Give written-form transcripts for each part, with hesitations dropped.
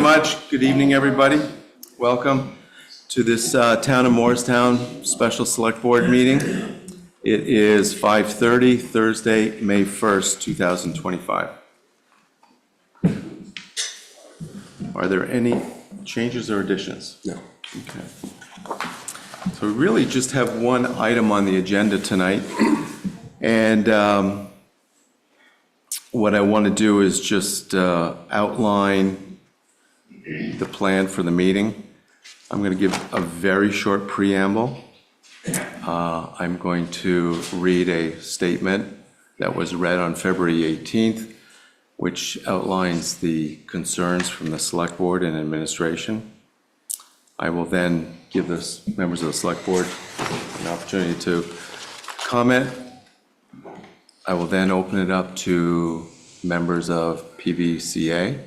much. Good evening, everybody. Welcome to this Town of Morristown Special Select Board meeting. It is 5:30, Thursday, May 1st, 2025. Are there any changes or additions? No. Okay. So we really just have one item on the agenda tonight. And what I want to do is just outline the plan for the meeting. I'm going to give a very short preamble. I'm going to read a statement that was read on February 18th, which outlines the concerns from the Select Board and administration. I will then give the members of the Select Board an opportunity to comment. I will then open it up to members of PVCA,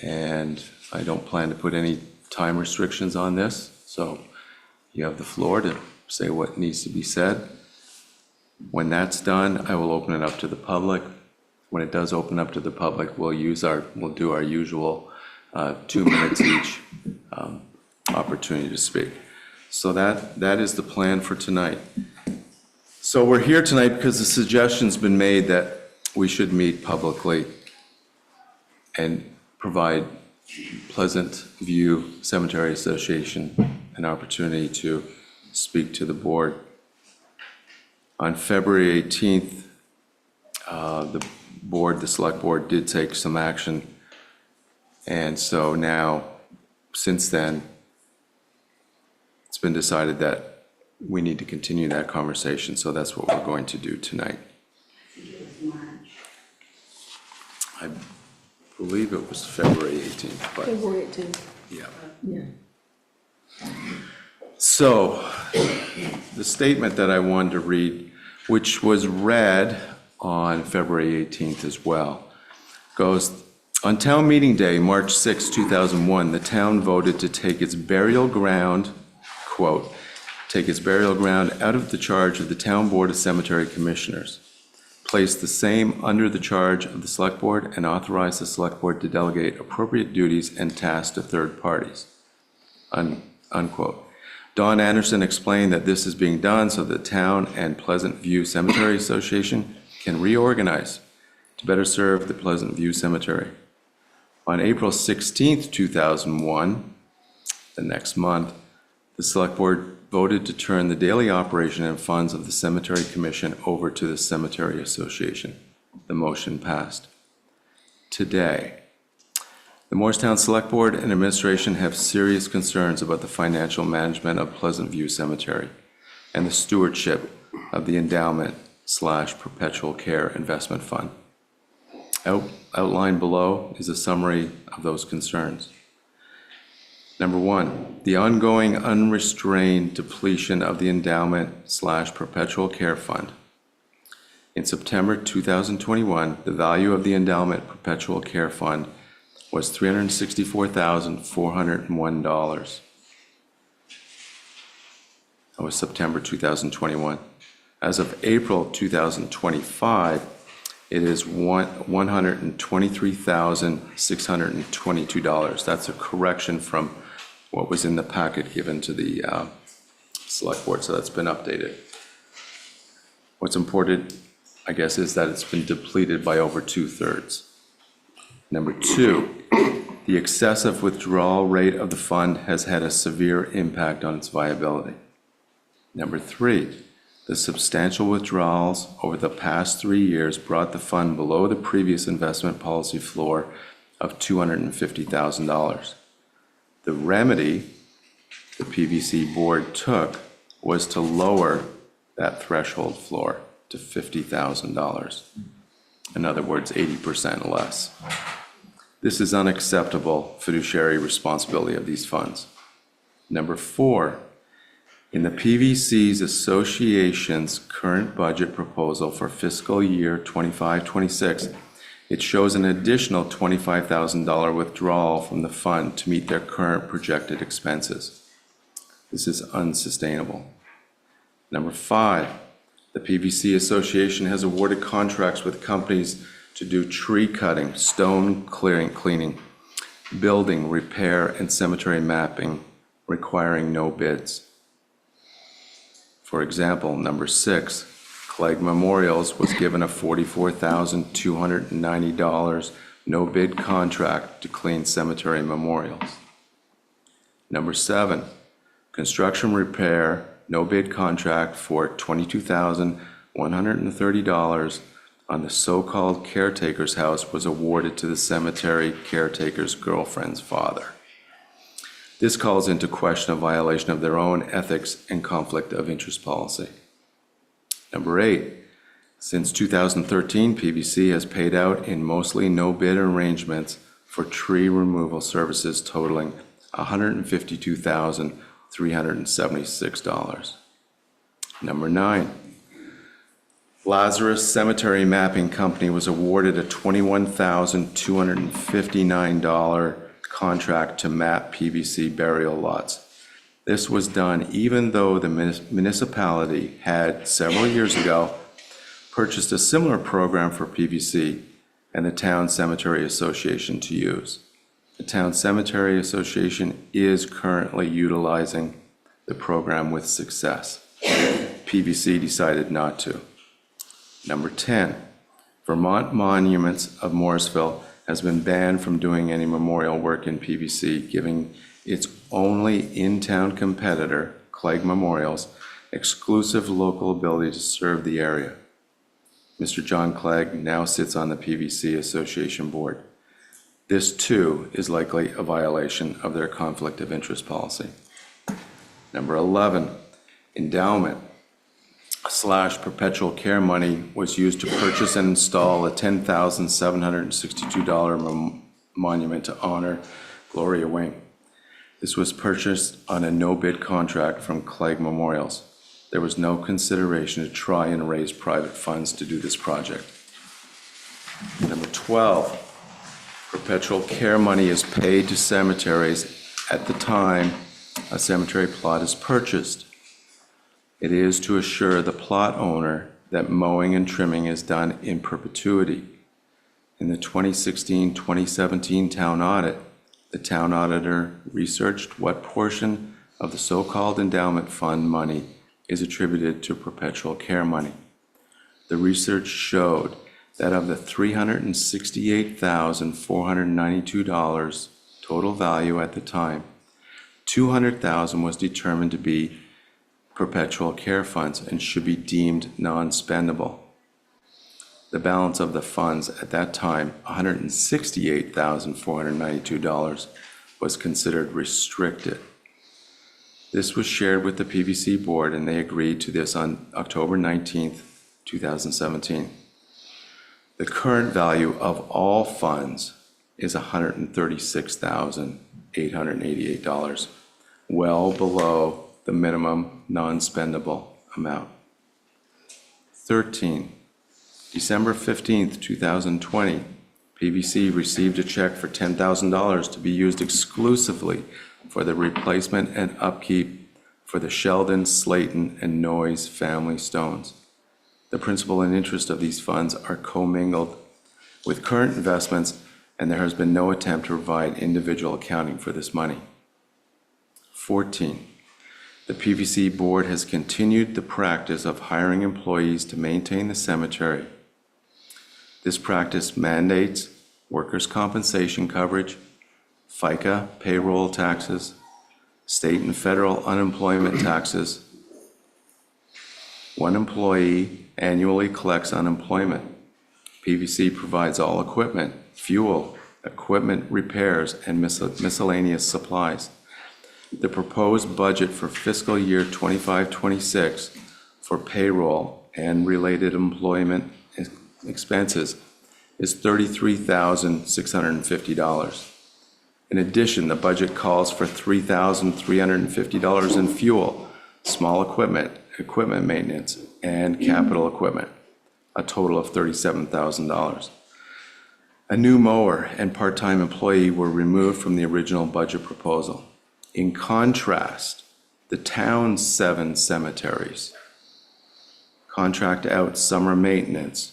and I don't plan to put any time restrictions on this, so you have the floor to say what needs to be said. When that's done, I will open it up to the public. When it does open up to the public, we'll do our usual 2 minutes each opportunity to speak. So that is the plan for tonight. So we're here tonight because the suggestion's been made that we should meet publicly and provide Pleasant View Cemetery Association an opportunity to speak to the board. On February 18th, the Select Board did take some action. And so now, since then, it's been decided that we need to continue that conversation. So that's what we're going to do tonight. I believe it was February 18th. But February 18th. yeah. So the statement that I wanted to read, which was read on February 18th as well, goes, on town meeting day, March 6, 2001, the town voted to take its burial ground, quote, take its burial ground out of the charge of the Town Board of Cemetery Commissioners, place the same under the charge of the Select Board, and authorize the Select Board to delegate appropriate duties and tasks to third parties, unquote. Don Anderson explained that this is being done so that Town and Pleasant View Cemetery Association can reorganize to better serve the Pleasant View Cemetery. On April 16th, 2001, the next month, the Select Board voted to turn the daily operation and funds of the Cemetery Commission over to the Cemetery Association. The motion passed. Today, the Morristown Select Board and administration have serious concerns about the financial management of Pleasant View Cemetery and the stewardship of the endowment/perpetual care investment fund. Outlined below is a summary of those concerns. Number one, the ongoing unrestrained depletion of the endowment/perpetual care fund. In September 2021, the value of the endowment perpetual care fund was $364,401. That was September 2021. As of April 2025, it is $123,622. That's a correction from what was in the packet given to the Select Board, so that's been updated. What's important, I guess, is that it's been depleted by over 2/3. Number two, the excessive withdrawal rate of the fund has had a severe impact on its viability. Number three, the substantial withdrawals over the past 3 years brought the fund below the previous investment policy floor of $250,000. The remedy the PVC board took was to lower that threshold floor to $50,000. In other words, 80% less. This is unacceptable fiduciary responsibility of these funds. Number four, in the PVC's association's current budget proposal for fiscal year 25-26, it shows an additional $25,000 withdrawal from the fund to meet their current projected expenses. This is unsustainable. Number five, the PVC Association has awarded contracts with companies to do tree cutting, stone clearing, Building, repair, and cemetery mapping requiring no bids. For example, number 6, Clegg Memorials was given a $44,290 no bid contract to clean cemetery memorials. Number 7, construction repair no bid contract for $22,130 on the so-called caretaker's house was awarded to the cemetery caretaker's girlfriend's father. This calls into question a violation of their own ethics and conflict of interest policy. Number 8, since 2013, PVC has paid out in mostly no-bid arrangements for tree removal services totaling $152,376. Number 9, Lazarus Cemetery Mapping Company was awarded a $21,259 contract to map PVC burial lots. This was done even though the municipality had several years ago purchased a similar program for PVC and the Town Cemetery Association to use. The Town Cemetery Association is currently utilizing the program with success. PVC decided not to. Number 10, Vermont Monuments of Morrisville has been banned from doing any memorial work in PVC, giving its only in-town competitor, Clegg Memorials, exclusive local ability to serve the area. Mr. John Clegg now sits on the PVC Association board. This, too, is likely a violation of their conflict of interest policy. Number 11, endowment / perpetual care money was used to purchase and install a $10,762 monument to honor Gloria Wing. This was purchased on a no-bid contract from Clegg Memorials. There was no consideration to try and raise private funds to do this project. Number 12, perpetual care money is paid to cemeteries at the time a cemetery plot is purchased. It is to assure the plot owner that mowing and trimming is done in perpetuity. In the 2016-2017 town audit, the town auditor researched what portion of the so-called endowment fund money is attributed to perpetual care money. The research showed that of the $368,492 total value at the time, $200,000 was determined to be perpetual care funds and should be deemed non-spendable. The balance of the funds at that time, $168,492, was considered restricted. This was shared with the PVC board and they agreed to this on October 19th, 2017. The current value of all funds is $136,888, well below the minimum non-spendable amount. 13, December 15th, 2020, PVC received a check for $10,000 to be used exclusively for the replacement and upkeep for the Sheldon, Slayton, and Noyes family stones. The principal and interest of these funds are commingled with current investments, and there has been no attempt to provide individual accounting for this money. 14, the PVC board has continued the practice of hiring employees to maintain the cemetery. This practice mandates workers' compensation coverage, FICA payroll taxes, state and federal unemployment taxes. One employee annually collects unemployment. PVC provides all equipment, fuel, equipment repairs, and miscellaneous supplies. The proposed budget for fiscal year 25-26 for payroll and related employment expenses is $33,650. In addition, the budget calls for $3,350 in fuel, small equipment, equipment maintenance, and capital equipment, a total of $37,000. A new mower and part-time employee were removed from the original budget proposal. In contrast, the town's 7 cemeteries contract out summer maintenance,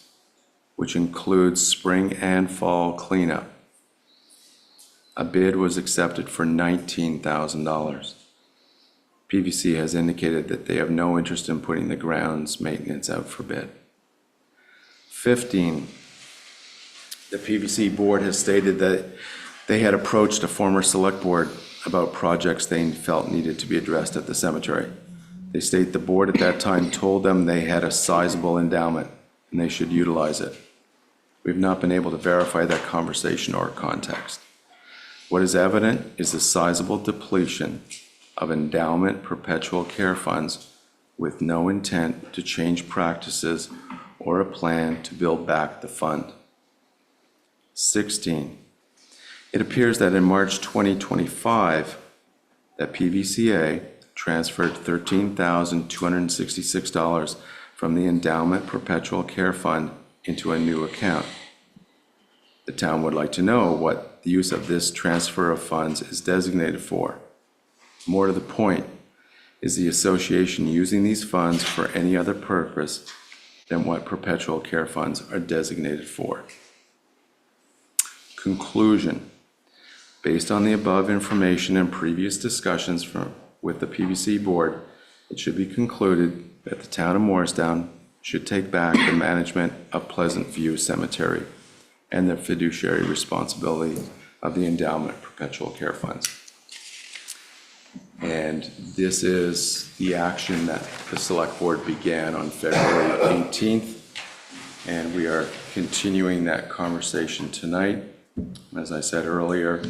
which includes spring and fall cleanup. A bid was accepted for $19,000. PVC has indicated that they have no interest in putting the grounds maintenance out for bid. 15, the PVC board has stated that they had approached a former select board about projects they felt needed to be addressed at the cemetery. They state the board at that time told them they had a sizable endowment and they should utilize it. We've not been able to verify that conversation or context. What is evident is the sizable depletion of endowment perpetual care funds with no intent to change practices or a plan to build back the fund. 16, it appears that in March 2025, that PVCA transferred $13,266 from the endowment perpetual care fund into a new account. The town would like to know what the use of this transfer of funds is designated for. More to the point, is the association using these funds for any other purpose than what perpetual care funds are designated for? Conclusion. Based on the above information and previous discussions with the PVC board, it should be concluded that the town of Morristown should take back the management of Pleasant View Cemetery and the fiduciary responsibility of the endowment perpetual care funds. And this is the action that the select board began on February 18th. And we are continuing that conversation tonight. As I said earlier,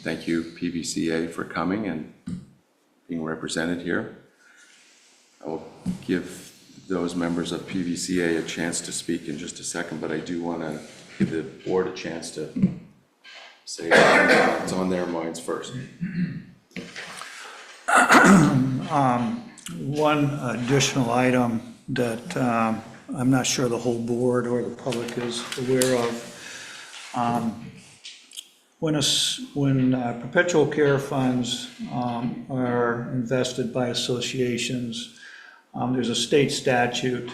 thank you PVCA for coming and being represented here. I will give those members of PVCA a chance to speak in just a second, but I do want to give the board a chance to say what's on their minds first. One additional item that I'm not sure the whole board or the public is aware of. When perpetual care funds are invested by associations, there's a state statute.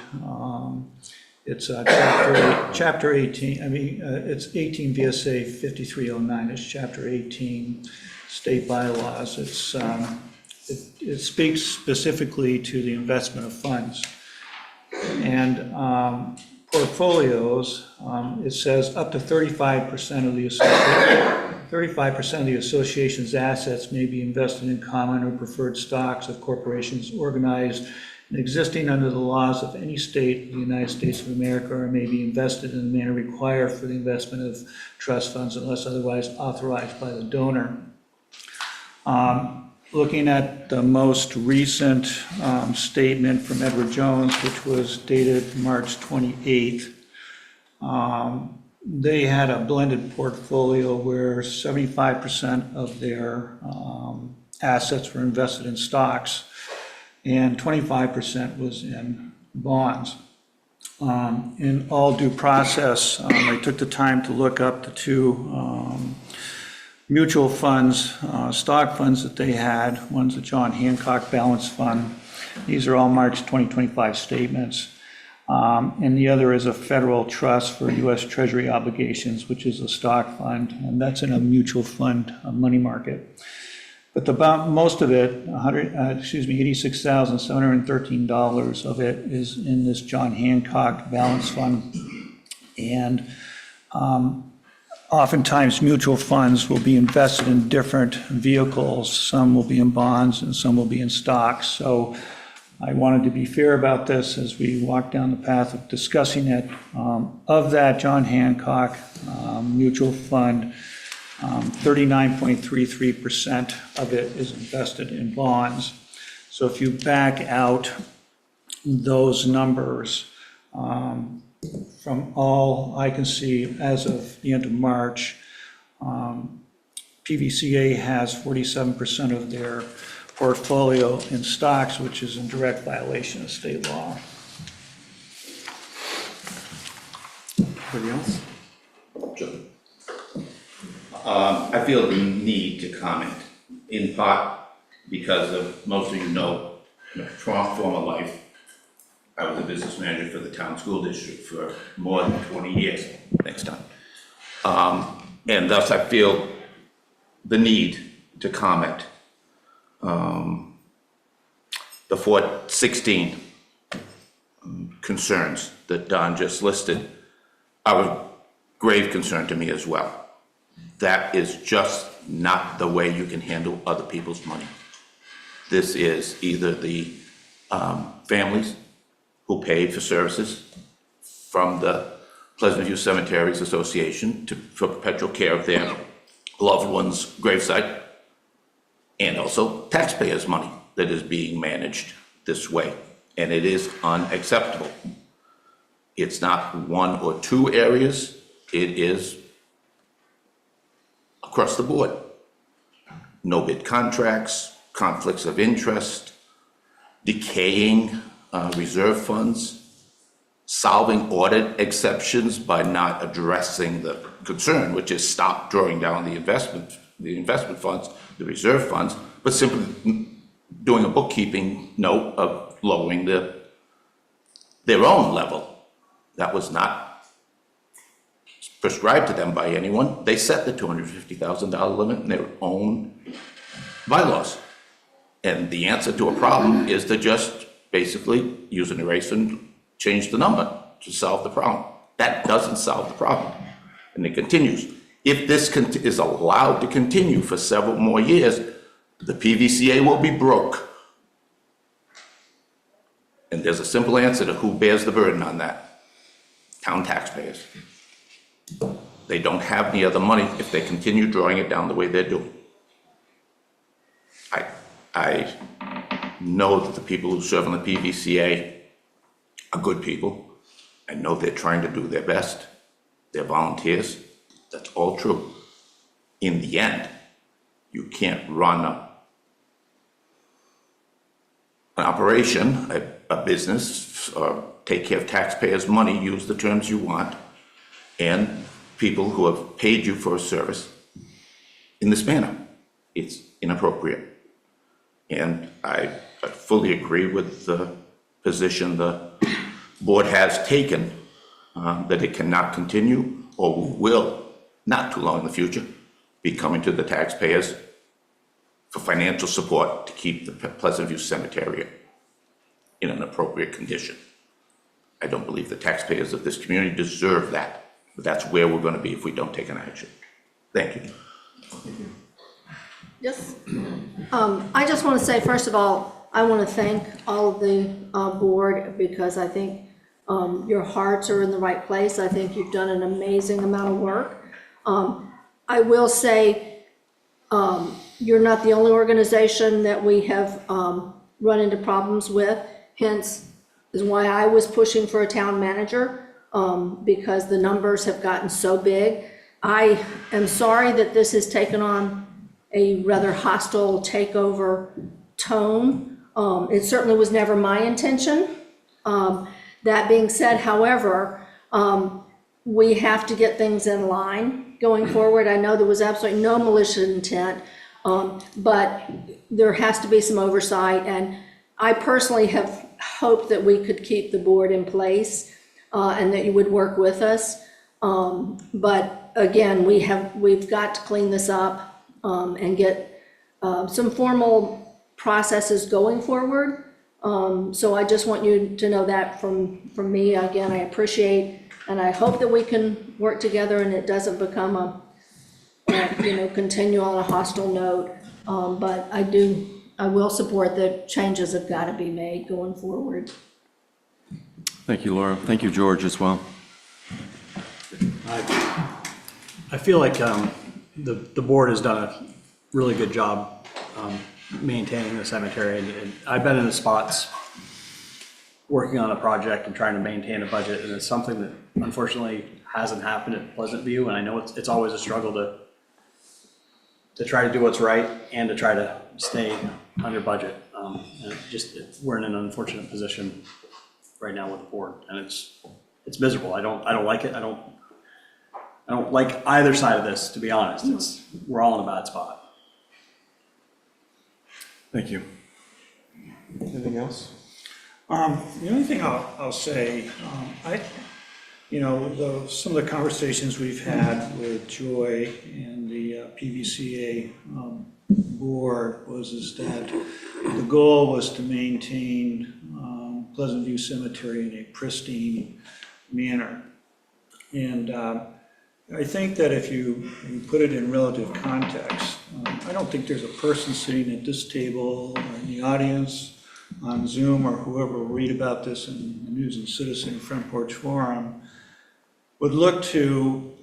It's chapter 18, it's 18 VSA 5309, it's chapter 18, state bylaws. It speaks specifically to the investment of funds. And portfolios, it says up to 35% of the association's assets may be invested in common or preferred stocks of corporations organized and existing under the laws of any state of the United States of America, or may be invested in the manner required for the investment of trust funds unless otherwise authorized by the donor. Looking at the most recent statement from Edward Jones, which was dated March 28th, they had a blended portfolio where 75% of their assets were invested in stocks and 25% was in bonds. In all due process, I took the time to look up the two mutual funds, stock funds that they had. One's the John Hancock Balance Fund. These are all March 2025 statements. And the other is a federal trust for U.S. Treasury obligations, which is a stock fund, and that's in a mutual fund money market. But most of it, $86,713 of it is in this John Hancock Balance Fund. And oftentimes mutual funds will be invested in different vehicles. Some will be in bonds and some will be in stocks. So I wanted to be fair about this as we walk down the path of discussing it. Of that John Hancock mutual fund, 39.33% of it is invested in bonds. So if you back out those numbers from all I can see as of the end of March, PVCA has 47% of their portfolio in stocks, which is in direct violation of state law. Anybody else? Sure. I feel the need to comment, in part because of, most of you know, in a former life, I was a business manager for the town school district for more than 20 years. Next time. And thus I feel the need to comment. The 416 concerns that Don just listed are of grave concern to me as well. That is just not the way you can handle other people's money. This is either the families who paid for services from the Pleasant View Cemeteries Association for perpetual care of their loved one's gravesite, and also taxpayers' money that is being managed this way, and it is unacceptable. It's not one or two areas, it is across the board. No bid contracts, conflicts of interest, decaying reserve funds, solving audit exceptions by not addressing the concern, which is stop drawing down the investment funds, the reserve funds, but simply doing a bookkeeping note of lowering their own level. That was not prescribed to them by anyone. They set the $250,000 limit in their own bylaws. And the answer to a problem is to just basically use an eraser and change the number to solve the problem. That doesn't solve the problem. And it continues. If this is allowed to continue for several more years, the PVCA will be broke. And there's a simple answer to who bears the burden on that. Town taxpayers. They don't have any other money if they continue drawing it down the way they're doing. I know that the people who serve on the PVCA are good people. I know they're trying to do their best. They're volunteers. That's all true. In the end, you can't run an operation, a business, or take care of taxpayers' money, use the terms you want, and people who have paid you for a service in this manner. It's inappropriate. And I fully agree with the position the board has taken, that it cannot continue, or will, not too long in the future, be coming to the taxpayers for financial support to keep the Pleasant View Cemetery in an appropriate condition. I don't believe the taxpayers of this community deserve that, but that's where we're going to be if we don't take an action. Thank you. Yes. I just want to say, first of all, I want to thank all of the board, because I think your hearts are in the right place. I think you've done an amazing amount of work. I will say, you're not the only organization that we have run into problems with, hence is why I was pushing for a town manager, because the numbers have gotten so big. I am sorry that this has taken on a rather hostile takeover tone. It certainly was never my intention. That being said, however, we have to get things in line going forward. I know there was absolutely no malicious intent, but there has to be some oversight, and I personally have hoped that we could keep the board in place, and that you would work with us. But again, we've got to clean this up, and get some formal processes going forward. So I just want you to know that from me. Again, I appreciate, and I hope that we can work together and it doesn't become continue on a hostile note. But I will support that changes have got to be made going forward. Thank you, Laura. Thank you, George, as well. I feel like the board has done a really good job maintaining the cemetery, and I've been in the spots working on a project and trying to maintain a budget, and it's something that unfortunately hasn't happened at Pleasant View, and I know it's always a struggle to try to do what's right and to try to stay under budget. And we're in an unfortunate position right now with the board, and it's miserable. I don't like it. I don't like either side of this, to be honest. We're all in a bad spot. Thank you. Anything else? The only thing I'll say, some of the conversations we've had with Joy and the PVCA board is that the goal was to maintain Pleasant View Cemetery in a pristine manner. And I think that if you put it in relative context, I don't think there's a person sitting at this table or in the audience on Zoom or whoever will read about this in the News and Citizen Front Porch Forum would look to,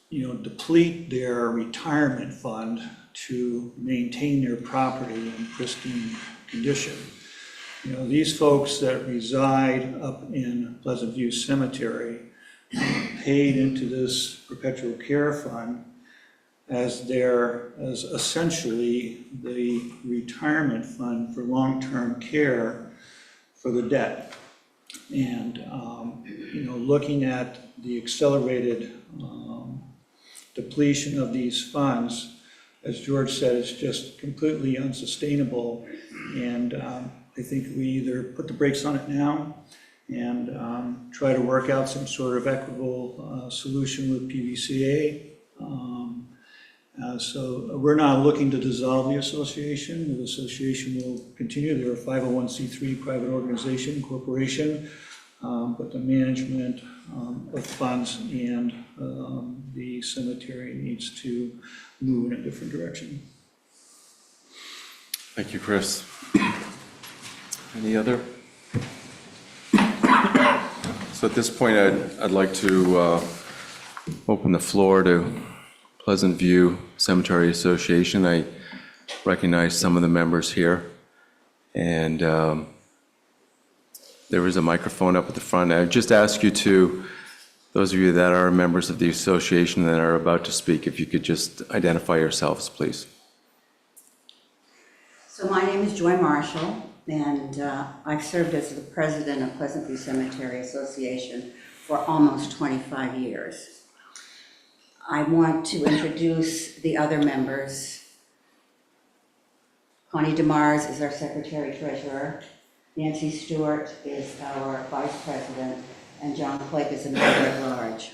deplete their retirement fund to maintain their property in pristine condition. These folks that reside up in Pleasant View Cemetery paid into this perpetual care fund as essentially the retirement fund for long-term care for the dead. And, looking at the accelerated depletion of these funds, as George said, it's just completely unsustainable. And I think we either put the brakes on it now and try to work out some sort of equitable solution with PVCA. So we're not looking to dissolve the association. The association will continue. They're a 501c3 private organization, corporation, but the management of funds and the cemetery needs to move in a different direction. Thank you, Chris. Any other? So at this point, I'd like to open the floor to Pleasant View Cemetery Association. I recognize some of the members here, and there is a microphone up at the front. I just ask you to, those of you that are members of the association that are about to speak, if you could just identify yourselves, please. So my name is Joy Marshall, and I've served as the president of Pleasant View Cemetery Association for almost 25 years. I want to introduce the other members. Connie DeMars is our secretary-treasurer. Nancy Stewart is our vice president, and John Clegg is a member at large.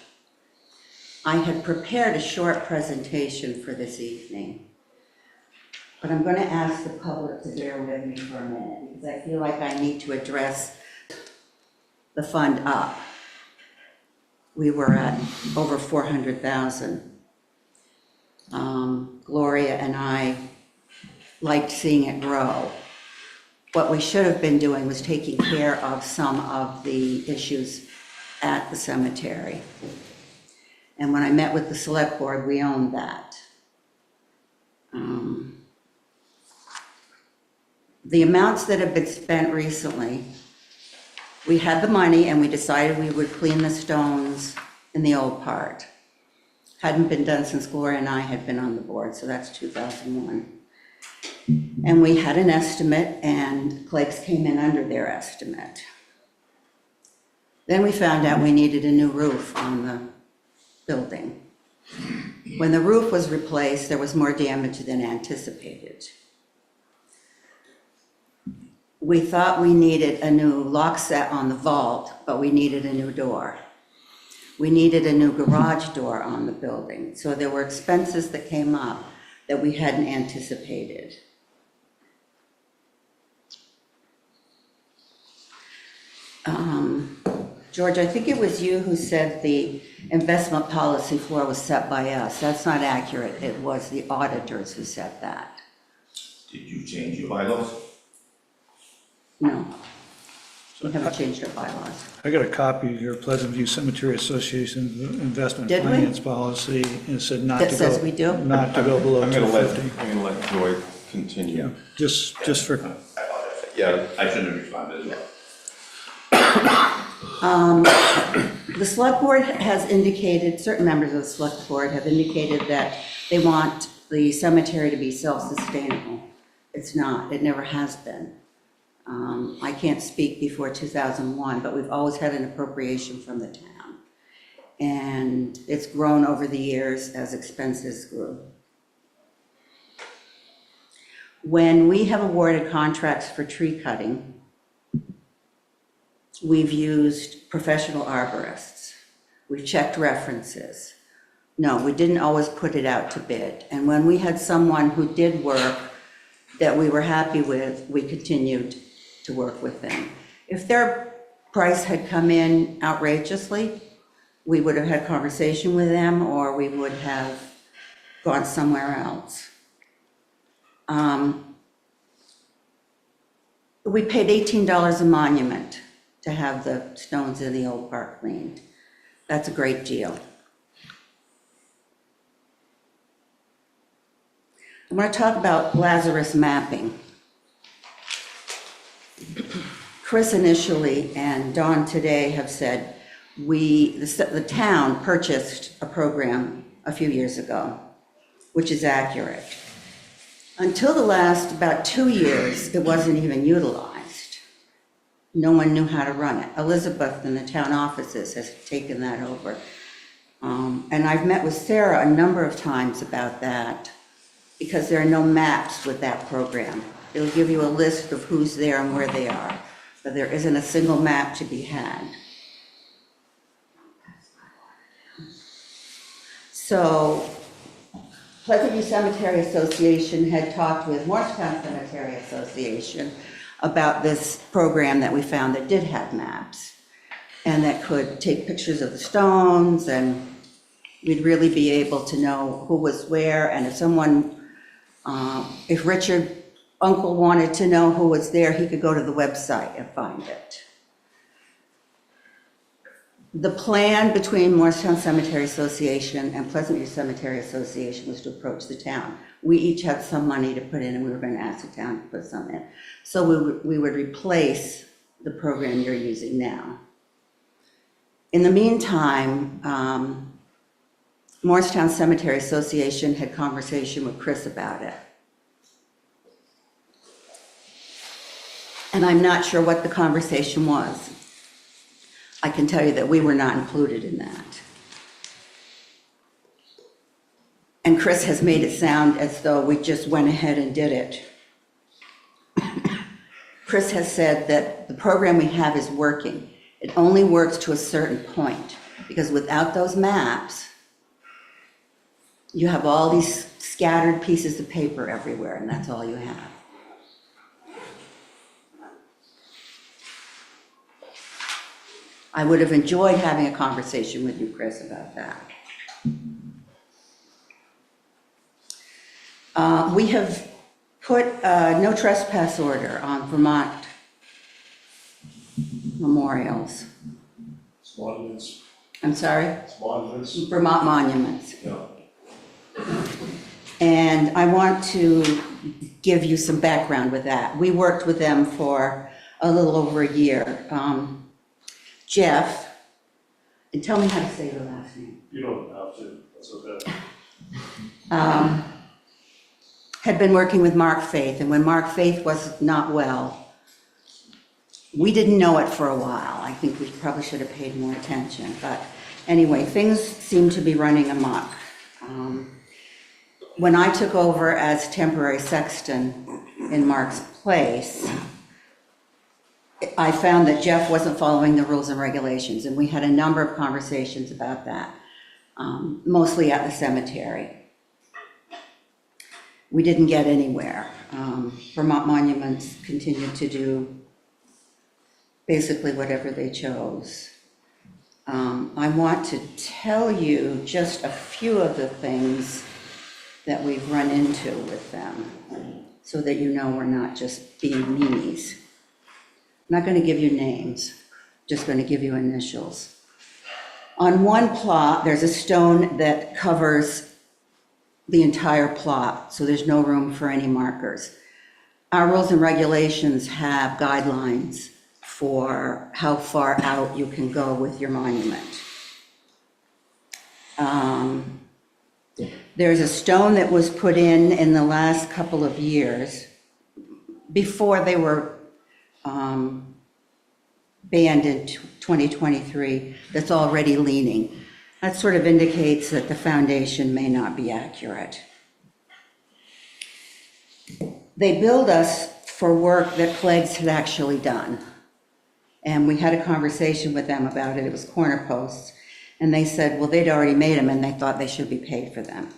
I had prepared a short presentation for this evening, but I'm going to ask the public to bear with me for a minute because I feel like I need to address the fund up. We were at over 400,000. Gloria and I liked seeing it grow. What we should have been doing was taking care of some of the issues at the cemetery. And when I met with the select board, we owned that. The amounts that have been spent recently, we had the money and we decided we would clean the stones in the old part. Hadn't been done since Gloria and I had been on the board, so that's 2001. And we had an estimate and Clegg's came in under their estimate. Then we found out we needed a new roof on the building. When the roof was replaced, there was more damage than anticipated. We thought we needed a new lock set on the vault, but we needed a new door. We needed a new garage door on the building. So there were expenses that came up that we hadn't anticipated. George, I think it was you who said the investment policy floor was set by us. That's not accurate. It was the auditors who set that. Did you change your bylaws? No. We haven't changed our bylaws. I got a copy of your Pleasant View Cemetery Association investment Did we? finance policy, and it said not to That go. says we do? Not to go below I'm going to let 250. Joy continue. Yeah, just for, Yeah. I shouldn't have responded as well. The select board has indicated, certain members of the select board have indicated that they want the cemetery to be self-sustainable. It's not, it never has been. I can't speak before 2001, but we've always had an appropriation from the town. And it's grown over the years as expenses grew. When we have awarded contracts for tree cutting, We've used professional arborists. We've checked references. No, we didn't always put it out to bid. And when we had someone who did work that we were happy with, we continued to work with them. If their price had come in outrageously, we would have had conversation with them, or we would have gone somewhere else. We paid $18 a monument to have the stones in the old park cleaned. That's a great deal. I want to talk about Lazarus mapping. Chris initially and Dawn today have said the town purchased a program a few years ago, which is accurate. Until the last about 2 years, it wasn't even utilized. No one knew how to run it. Elizabeth in the town offices has taken that over. And I've met with Sarah a number of times about that, because there are no maps with that program. It'll give you a list of who's there and where they are, but there isn't a single map to be had. So Pleasant View Cemetery Association had talked with Morristown Cemetery Association about this program that we found that did have maps and that could take pictures of the stones, and we'd really be able to know who was where. And if Richard Uncle wanted to know who was there, he could go to the website and find it. The plan between Morristown Cemetery Association and Pleasant View Cemetery Association was to approach the town. We each had some money to put in, and we were going to ask the town to put some in. So we would replace the program you're using now. In the meantime, Morristown Cemetery Association had conversation with Chris about it. And I'm not sure what the conversation was. I can tell you that we were not included in that. And Chris has made it sound as though we just went ahead and did it. Chris has said that the program we have is working. It only works to a certain point, because without those maps, you have all these scattered pieces of paper everywhere, and that's all you have. I would have enjoyed having a conversation with you, Chris, about that. We have put a no trespass order on Vermont memorials. Monuments. I'm sorry? Monuments. Vermont monuments. Yeah. And I want to give you some background with that. We worked with them for a little over a year. Jeff, and tell me how to say your last name. You don't have to, that's okay. Had been working with Mark Faith, and when Mark Faith was not well, we didn't know it for a while. I think we probably should have paid more attention, but anyway, things seemed to be running amok. When I took over as temporary sexton in Mark's place, I found that Jeff wasn't following the rules and regulations, and we had a number of conversations about that, mostly at the cemetery. We didn't get anywhere. Vermont Monuments continued to do basically whatever they chose. I want to tell you just a few of the things that we've run into with them, so that you know we're not just being meanies. I'm not going to give you names, just going to give you initials. On one plot, there's a stone that covers the entire plot, so there's no room for any markers. Our rules and regulations have guidelines for how far out you can go with your monument. There's a stone that was put in the last couple of years, before they were banned in 2023, that's already leaning. That sort of indicates that the foundation may not be accurate. They billed us for work that Clegg's had actually done. And we had a conversation with them about it. It was corner posts. And they said, well, they'd already made them and they thought they should be paid for them.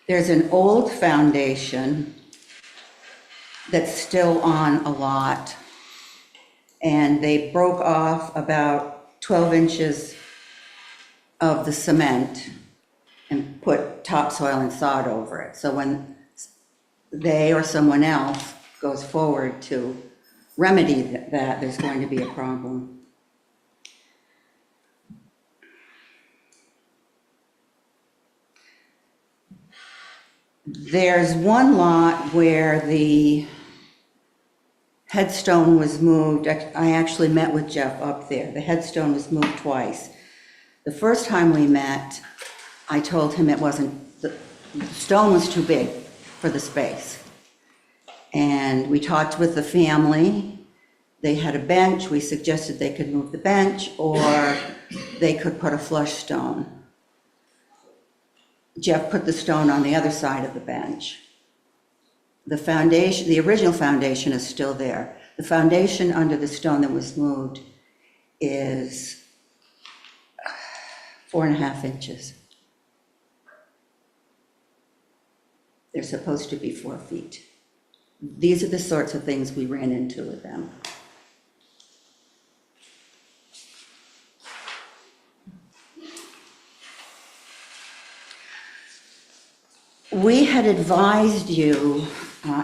There's an old foundation that's still on a lot. And they broke off about 12 inches of the cement and put topsoil and sod over it. So when they or someone else goes forward to remedy that, there's going to be a problem. There's one lot where the headstone was moved. I actually met with Jeff up there. The headstone was moved twice. The first time we met, I told him the stone was too big for the space. And we talked with the family. They had a bench. We suggested they could move the bench or they could put a flush stone. Jeff put the stone on the other side of the bench. The foundation, the original foundation is still there. The foundation under the stone that was moved is 4.5 inches. They're supposed to be 4 feet. These are the sorts of things we ran into with them. We had advised you,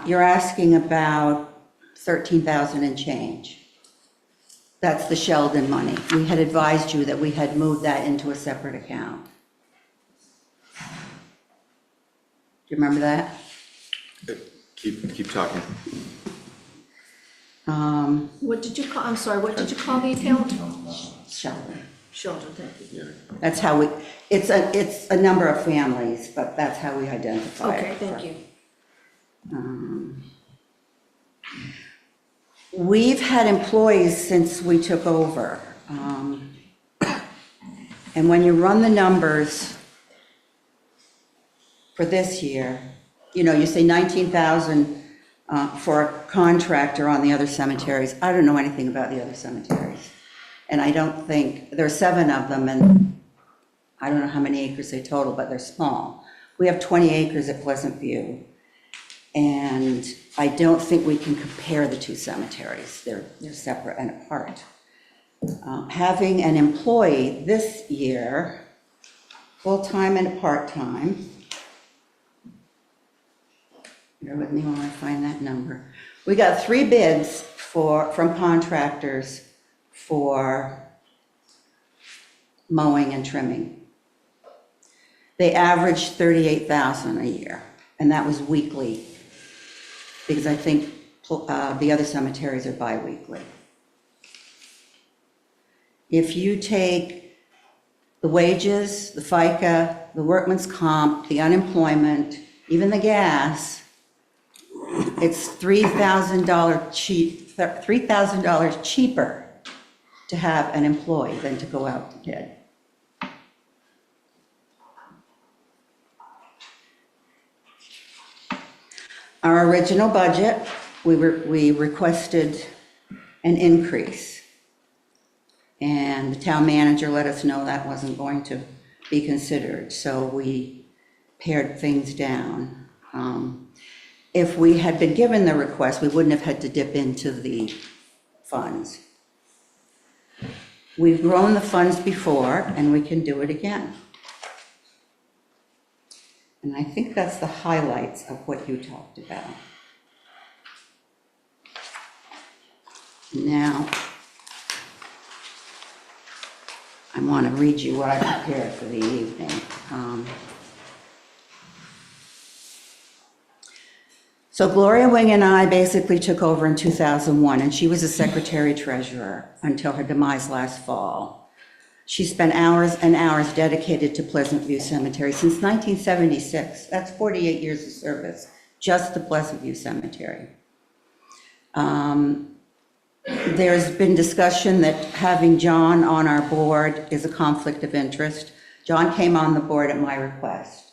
you're asking about 13,000 and change. That's the Sheldon money. We had advised you that we had moved that into a separate account. Do you remember that? Keep talking. What did you call, I'm sorry, what did you call the account? Sheldon. Sheldon, thank you. That's how it's a number of families, but that's how we identify it. Okay, thank you. We've had employees since we took over. And when you run the numbers for this year, you say 19,000 for a contractor on the other cemeteries. I don't know anything about the other cemeteries. And I don't think, there are 7 of them, and I don't know how many acres they total, but they're small. We have 20 acres at Pleasant View, and I don't think we can compare the 2 cemeteries. They're separate and apart. Having an employee this year, full-time and part-time, bear with me while I find that number. We got 3 bids from contractors for mowing and trimming. They averaged $38,000 a year, and that was weekly, because I think the other cemeteries are bi-weekly. If you take the wages, the FICA, the workman's comp, the unemployment, even the gas, it's $3,000 cheaper to have an employee than to go out to bid. Our original budget, we requested an increase. And the town manager let us know that wasn't going to be considered, so we pared things down. If we had been given the request, we wouldn't have had to dip into the funds. We've grown the funds before, and we can do it again. And I think that's the highlights of what you talked about. Now, I want to read you what I prepared for the evening. So Gloria Wing and I basically took over in 2001, and she was a secretary treasurer until her demise last fall. She spent hours and hours dedicated to Pleasant View Cemetery since 1976. That's 48 years of service, just the Pleasant View Cemetery. There's been discussion that having John on our board is a conflict of interest. John came on the board at my request.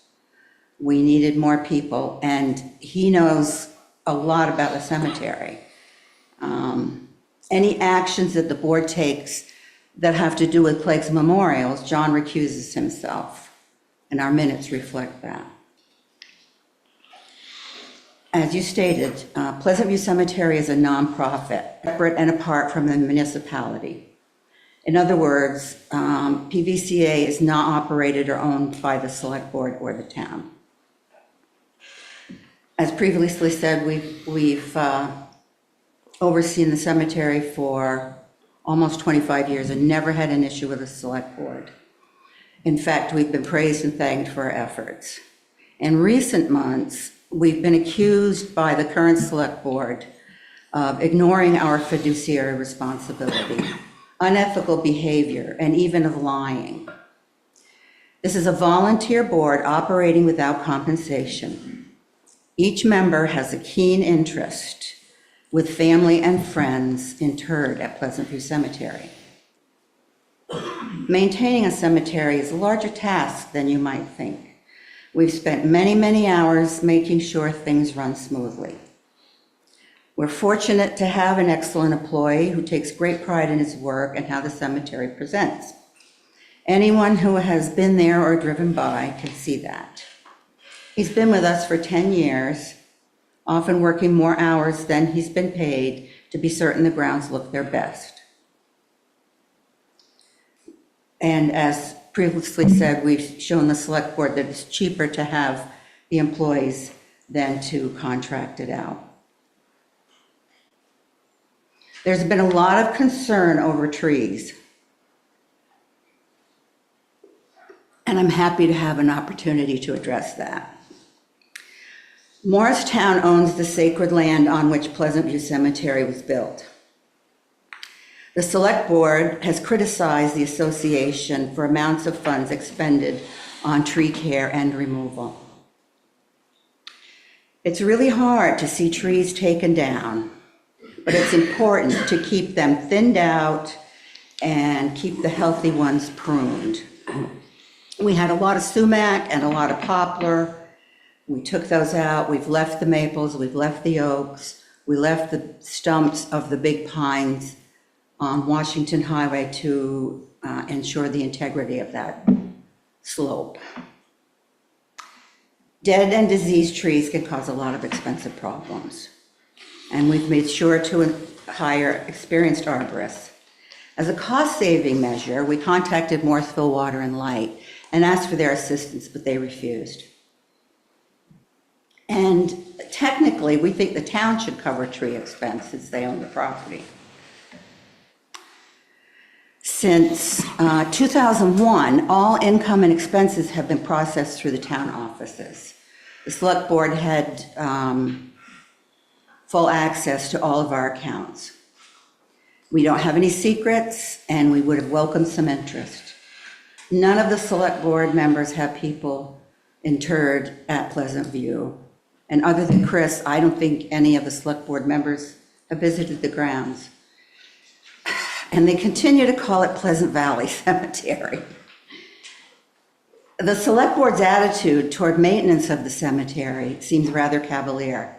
We needed more people, and he knows a lot about the cemetery. Any actions that the board takes that have to do with plaques and memorials, John recuses himself, and our minutes reflect that. As you stated, Pleasant View Cemetery is a nonprofit, separate and apart from the municipality. In other words, PVCA is not operated or owned by the select board or the town. As previously said, we've overseen the cemetery for almost 25 years and never had an issue with the select board. In fact, we've been praised and thanked for our efforts. In recent months, we've been accused by the current select board of ignoring our fiduciary responsibility, unethical behavior, and even of lying. This is a volunteer board operating without compensation. Each member has a keen interest with family and friends interred at Pleasant View Cemetery. Maintaining a cemetery is a larger task than you might think. We've spent many, many hours making sure things run smoothly. We're fortunate to have an excellent employee who takes great pride in his work and how the cemetery presents. Anyone who has been there or driven by can see that. He's been with us for 10 years, often working more hours than he's been paid to be certain the grounds look their best. And as previously said, we've shown the select board that it's cheaper to have the employees than to contract it out. There's been a lot of concern over trees. And I'm happy to have an opportunity to address that. Morristown owns the sacred land on which Pleasant View Cemetery was built. The select board has criticized the association for amounts of funds expended on tree care and removal. It's really hard to see trees taken down, but it's important to keep them thinned out and keep the healthy ones pruned. We had a lot of sumac and a lot of poplar. We took those out. We've left the maples, we've left the oaks, we left the stumps of the big pines on Washington Highway to ensure the integrity of that slope. Dead and diseased trees can cause a lot of expensive problems, and we've made sure to hire experienced arborists. As a cost-saving measure, we contacted Morrisville Water and Light and asked for their assistance, but they refused. And technically, we think the town should cover tree expense since they own the property. Since 2001, all income and expenses have been processed through the town offices. The select board had full access to all of our accounts. We don't have any secrets, and we would have welcomed some interest. None of the select board members have people interred at Pleasant View. And other than Chris, I don't think any of the select board members have visited the grounds. And they continue to call it Pleasant Valley Cemetery. The select board's attitude toward maintenance of the cemetery seems rather cavalier.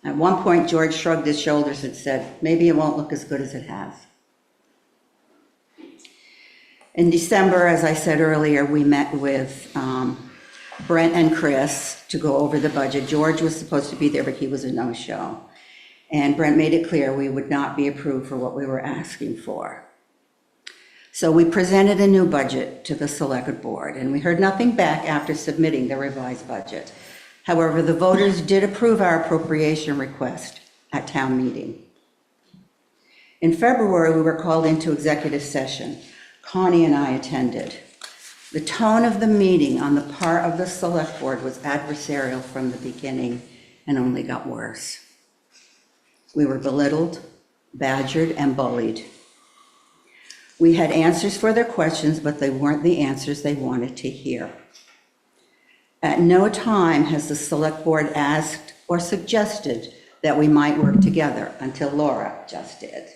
At one point, George shrugged his shoulders and said, maybe it won't look as good as it has. In December, as I said earlier, we met with Brent and Chris to go over the budget. George was supposed to be there, but he was a no-show. And Brent made it clear we would not be approved for what we were asking for. So we presented a new budget to the select board, and we heard nothing back after submitting the revised budget. However, the voters did approve our appropriation request at town meeting. In February, we were called into executive session. Connie and I attended. The tone of the meeting on the part of the select board was adversarial from the beginning and only got worse. We were belittled, badgered, and bullied. We had answers for their questions, but they weren't the answers they wanted to hear. At no time has the select board asked or suggested that we might work together until Laura just did.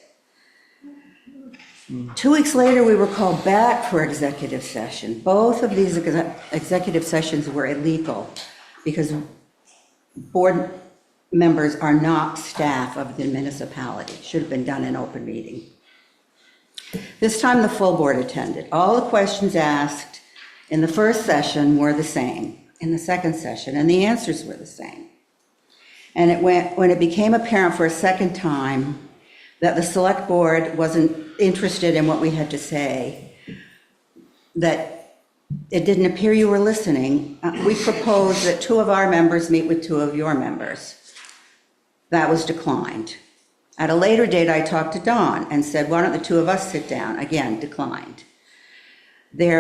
2 weeks later, we were called back for executive session. Both of these executive sessions were illegal because board members are not staff of the municipality. Should have been done in open meeting. This time, the full board attended. All the questions asked in the first session were the same in the second session, and the answers were the same. And when it became apparent for a second time that the select board wasn't interested in what we had to say, that it didn't appear you were listening, we proposed that 2 of our members meet with 2 of your members. That was declined. At a later date, I talked to Dawn and said, why don't the 2 of us sit down? Again, declined. These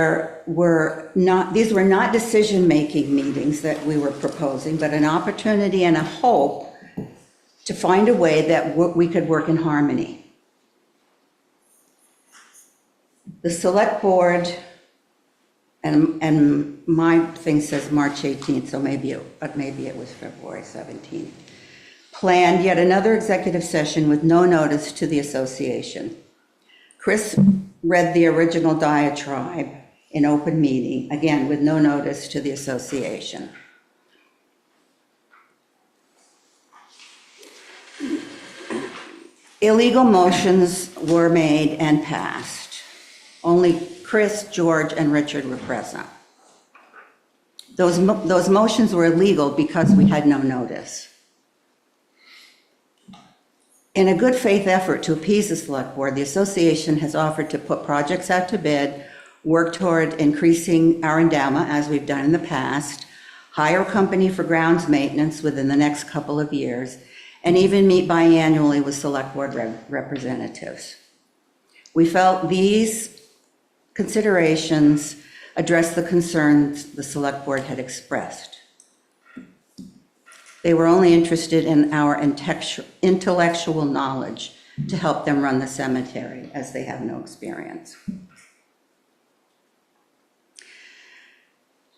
were not decision-making meetings that we were proposing, but an opportunity and a hope to find a way that we could work in harmony. The select board, and my thing says March 18th, so maybe it was February 17th, planned yet another executive session with no notice to the association. Chris read the original diatribe in open meeting, again, with no notice to the association. Illegal motions were made and passed. Only Chris, George, and Richard were present. Those motions were illegal because we had no notice. In a good faith effort to appease the select board, the association has offered to put projects out to bid, work toward increasing our endowment, as we've done in the past, hire a company for grounds maintenance within the next couple of years, and even meet biannually with select board representatives. We felt these considerations addressed the concerns the select board had expressed. They were only interested in our intellectual knowledge to help them run the cemetery, as they have no experience.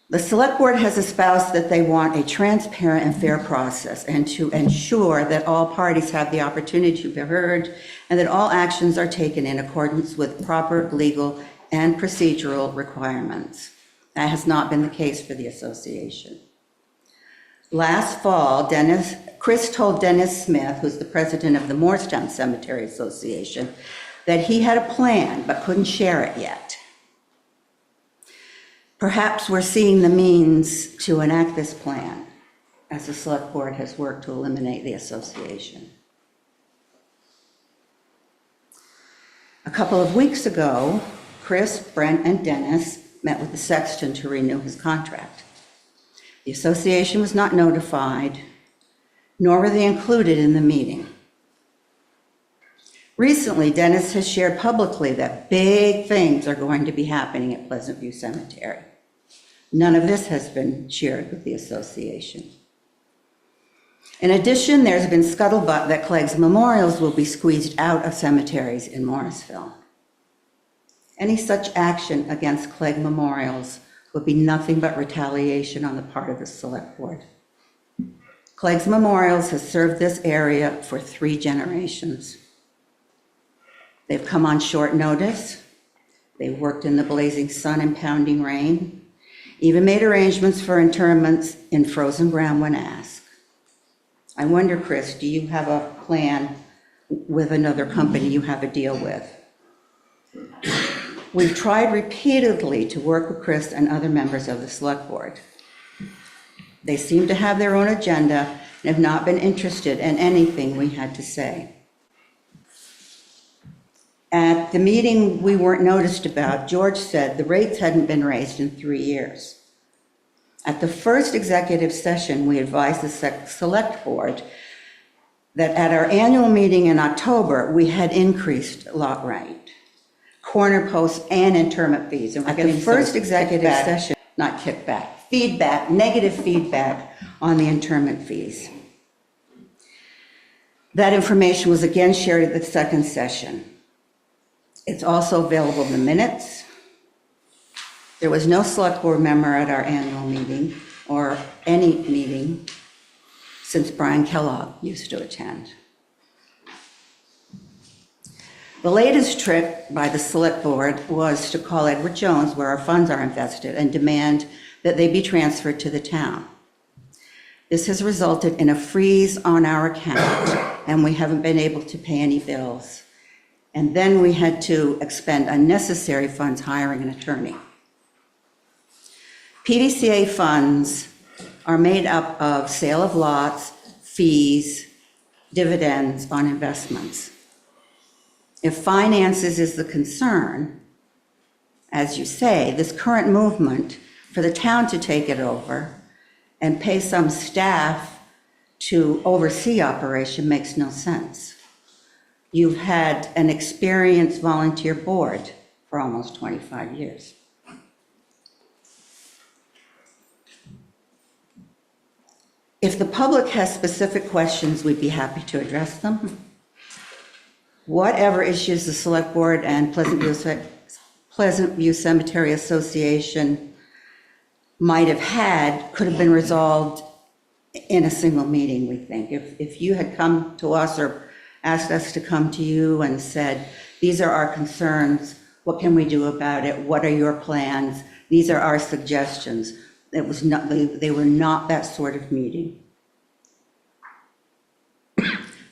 The select board has espoused that they want a transparent and fair process and to ensure that all parties have the opportunity to be heard and that all actions are taken in accordance with proper legal and procedural requirements. That has not been the case for the association. Last fall, Chris told Dennis Smith, who's the president of the Morristown Cemetery Association, that he had a plan but couldn't share it yet. Perhaps we're seeing the means to enact this plan as the select board has worked to eliminate the association. A couple of weeks ago, Chris, Brent, and Dennis met with the sexton to renew his contract. The association was not notified, nor were they included in the meeting. Recently, Dennis has shared publicly that big things are going to be happening at Pleasant View Cemetery. None of this has been shared with the association. In addition, there's been scuttlebutt that Clegg's memorials will be squeezed out of cemeteries in Morrisville. Any such action against Clegg memorials would be nothing but retaliation on the part of the select board. Clegg's memorials has served this area for 3 generations. They've come on short notice. They've worked in the blazing sun and pounding rain, even made arrangements for interments in frozen ground when asked. I wonder, Chris, do you have a plan with another company you have a deal with? We've tried repeatedly to work with Chris and other members of the select board. They seem to have their own agenda and have not been interested in anything we had to say. At the meeting we weren't noticed about, George said the rates hadn't been raised in 3 years. At the first executive session, we advised the select board that at our annual meeting in October, we had increased lot rate, corner posts, and interment fees. And at the first executive session, not kickback, feedback, negative feedback on the interment fees. That information was again shared at the second session. It's also available in the minutes. There was no select board member at our annual meeting or any meeting since Brian Kellogg used to attend. The latest trick by the select board was to call Edward Jones, where our funds are invested, and demand that they be transferred to the town. This has resulted in a freeze on our account, and we haven't been able to pay any bills. And then we had to expend unnecessary funds hiring an attorney. PDCA funds are made up of sale of lots, fees, dividends on investments. If finances is the concern, as you say, this current movement for the town to take it over and pay some staff to oversee operation makes no sense. You've had an experienced volunteer board for almost 25 years. If the public has specific questions, we'd be happy to address them. Whatever issues the Select Board and Pleasant View Cemetery Association might have had could have been resolved in a single meeting, we think. If you had come to us or asked us to come to you and said, these are our concerns, what can we do about it? What are your plans? These are our suggestions. It was not, they were not that sort of meeting.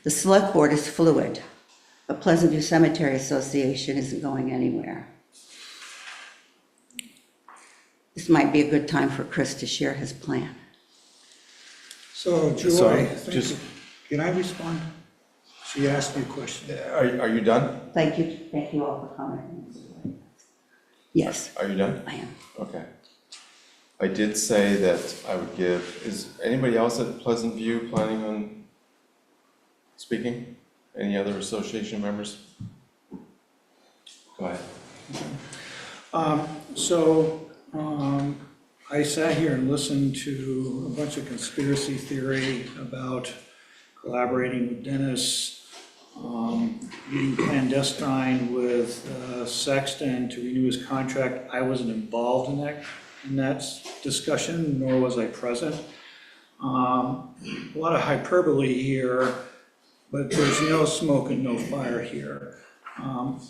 The Select Board is fluid, but Pleasant View Cemetery Association isn't going anywhere. This might be a good time for Chris to share his plan. So Joy, Sorry, thank you. Can I respond? She asked me a question. Are you done? Thank you all for commenting. Yes, Are you done? I am. Okay. I did say that I would give, is anybody else at Pleasant View planning on speaking? Any other association members? Go ahead. I sat here and listened to a bunch of conspiracy theory about collaborating with Dennis, being clandestine with Sexton to renew his contract. I wasn't involved in that discussion, nor was I present. A lot of hyperbole here, but there's no smoke and no fire here.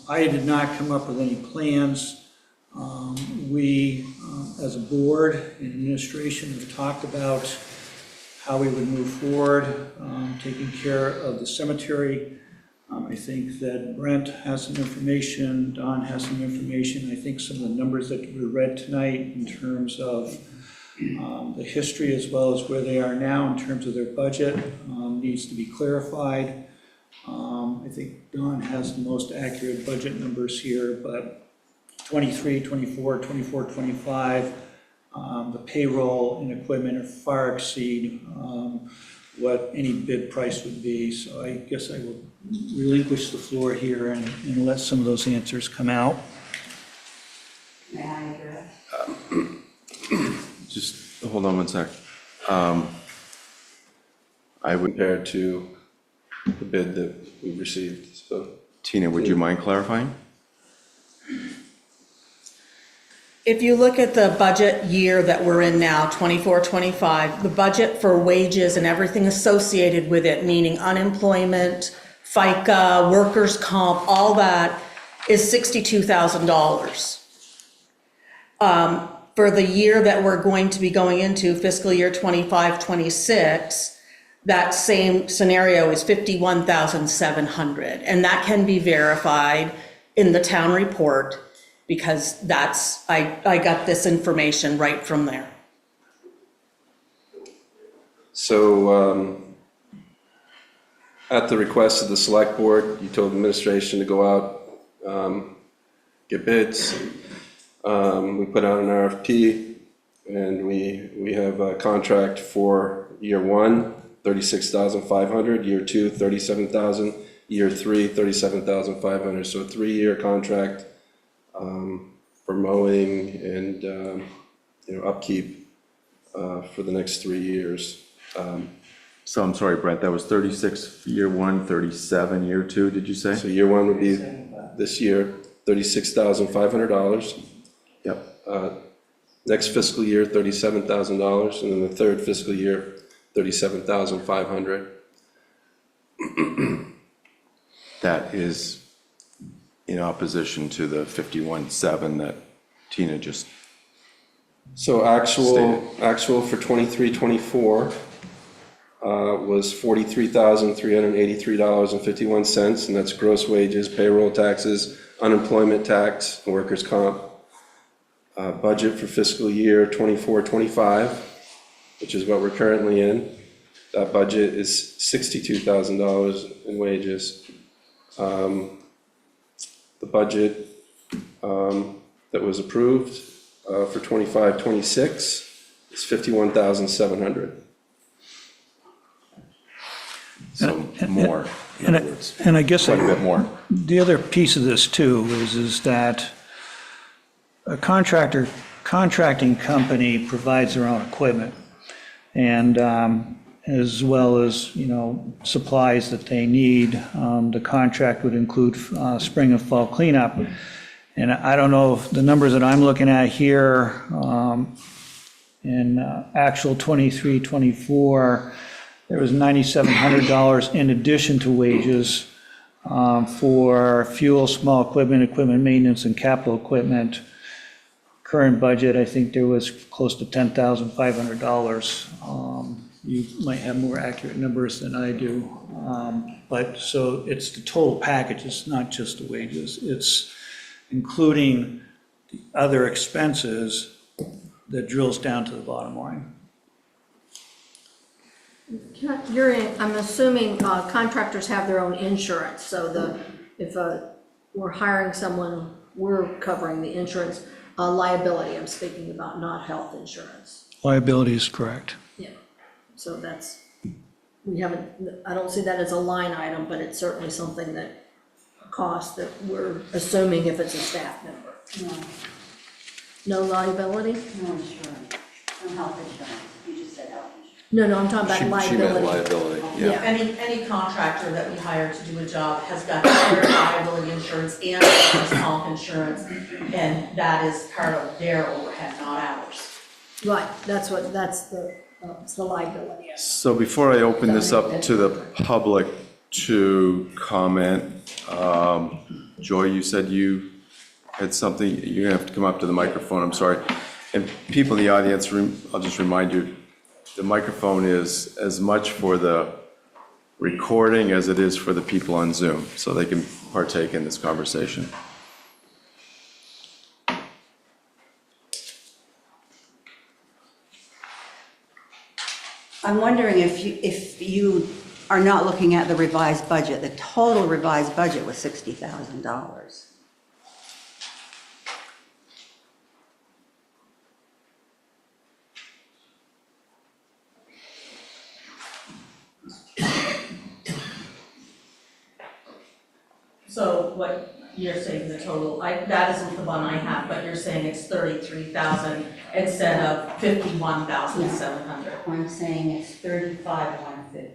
I did not come up with any plans. We, as a board and administration, have talked about how we would move forward, taking care of the cemetery. I think that Brent has some information, Don has some information. I think some of the numbers that were read tonight in terms of the history as well as where they are now in terms of their budget needs to be clarified. I think Don has the most accurate budget numbers here, but 23, 24, 24, 25, the payroll and equipment far exceed what any bid price would be. So I guess I will relinquish the floor here and let some of those answers come out. May I address? Just hold on one sec. I would compare to the bid that we received, so. Tina, would you mind clarifying? If you look at the budget year that we're in now, 24-25, the budget for wages and everything associated with it, meaning unemployment, FICA, workers' comp, all that, is $62,000. For the year that we're going to be going into, fiscal year 25-26, that same scenario is $51,700. And that can be verified in the town report, because I got this information right from there. So at the request of the select board, you told the administration to go out, get bids. We put out an RFP, and we have a contract for year one, $36,500, year two, $37,000, year three, $37,500. So a 3-year contract for mowing and upkeep for the next 3 years. So I'm sorry, Brent, that was 36 year one, 37 year two, did you say? So year one would be this year, $36,500. Yep. Next fiscal year, $37,000, and then the third fiscal year, $37,500. That is in opposition to the 51.7 that Tina just, So actual for 23-24 was $43,383.51, and that's gross wages, payroll taxes, unemployment tax, and workers' comp. Budget for fiscal year 24-25, which is what we're currently in. That budget is $62,000 in wages. The budget that was approved for 25-26 is $51,700. So more, in other words, And I guess quite a bit more. the other piece of this too is that a contracting company provides their own equipment, and as well as, supplies that they need. The contract would include spring and fall cleanup. And I don't know if the numbers that I'm looking at here, in actual 23-24, there was $9,700 in addition to wages for fuel, small equipment, equipment maintenance, and capital equipment. Current budget, I think there was close to $10,500. You might have more accurate numbers than I do. But so it's the total package, it's not just the wages. It's including the other expenses that drills down to the bottom line. I'm assuming contractors have their own insurance, so if we're hiring someone, we're covering the insurance liability I'm speaking about, not health insurance. Liability is correct. Yeah, so I don't see that as a line item, but it's certainly something that costs that we're assuming if it's a staff member. No liability? No insurance, no health insurance, you just said health insurance. No, I'm talking about She meant liability. liability, yeah. Any contractor that we hire to do a job has got their liability insurance and workers' comp insurance, and that is part of their overhead, not ours. Right, that's the liability. So before I open this up to the public to comment, Joy, you said you had something, you're gonna have to come up to the microphone, I'm sorry. And people in the audience, I'll just remind you, the microphone is as much for the recording as it is for the people on Zoom, so they can partake in this conversation. I'm wondering if you are not looking at the revised budget. The total revised budget was $60,000. So what you're saying, the total, that isn't the one I have, but you're saying it's 33,000 instead of 51,700. I'm saying it's 35,150.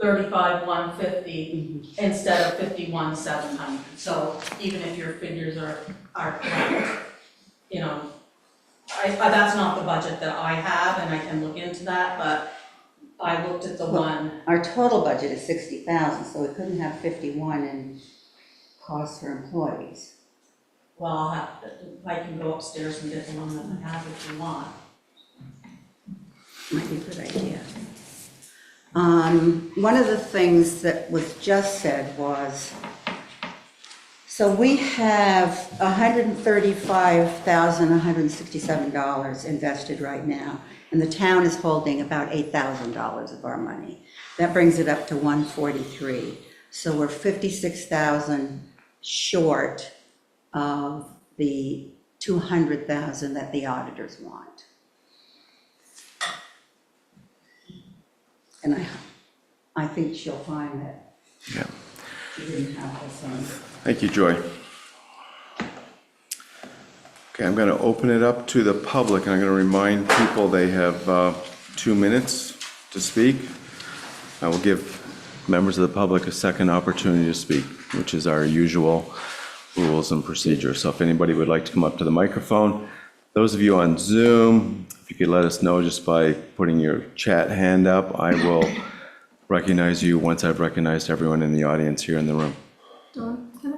35,150 instead of 51,700. So even if your figures are correct, that's not the budget that I have, and I can look into that, but I looked at the one. Our total budget is 60,000, so we couldn't have 51 in costs for employees. Well, I can go upstairs and get the one that I have if you want. Might be a good idea. One of the things that was just said was, so we have $135,167 invested right now, and the town is holding about $8,000 of our money. That brings it up to $143,000. So we're $56,000 short of the $200,000 that the auditors want. And I think she'll find that Yeah. she didn't have this on. Thank you, Joy. Okay, I'm going to open it up to the public, and I'm going to remind people they have 2 minutes to speak. I will give members of the public a second opportunity to speak, which is our usual rules and procedure. So if anybody would like to come up to the microphone, those of you on Zoom, if you could let us know just by putting your chat hand up, I will recognize you once I've recognized everyone in the audience here in the room. Dawn, can I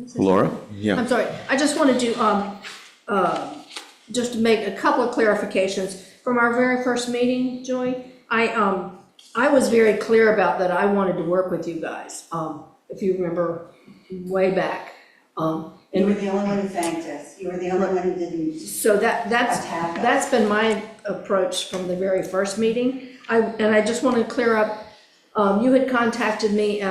say Laura? something? Yeah. I'm sorry, I just wanted to, just to make a couple of clarifications. From our very first meeting, Joy, I I was very clear about that I wanted to work with you guys, if you remember way back. You were the only one who thanked us. You were the only one who didn't. So that's Attack us. that's been my approach from the very first meeting. I just want to clear up, you had contacted me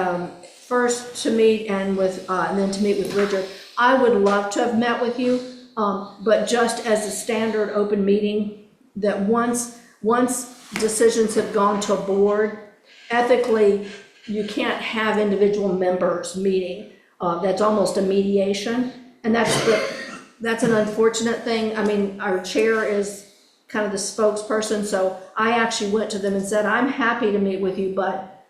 first to meet and then to meet with Richard. I would love to have met with you, but just as a standard open meeting, that once decisions have gone to a board, ethically, you can't have individual members meeting. That's almost a mediation, and that's an unfortunate thing. I mean, our chair is kind of the spokesperson, so I actually went to them and said, I'm happy to meet with you, but,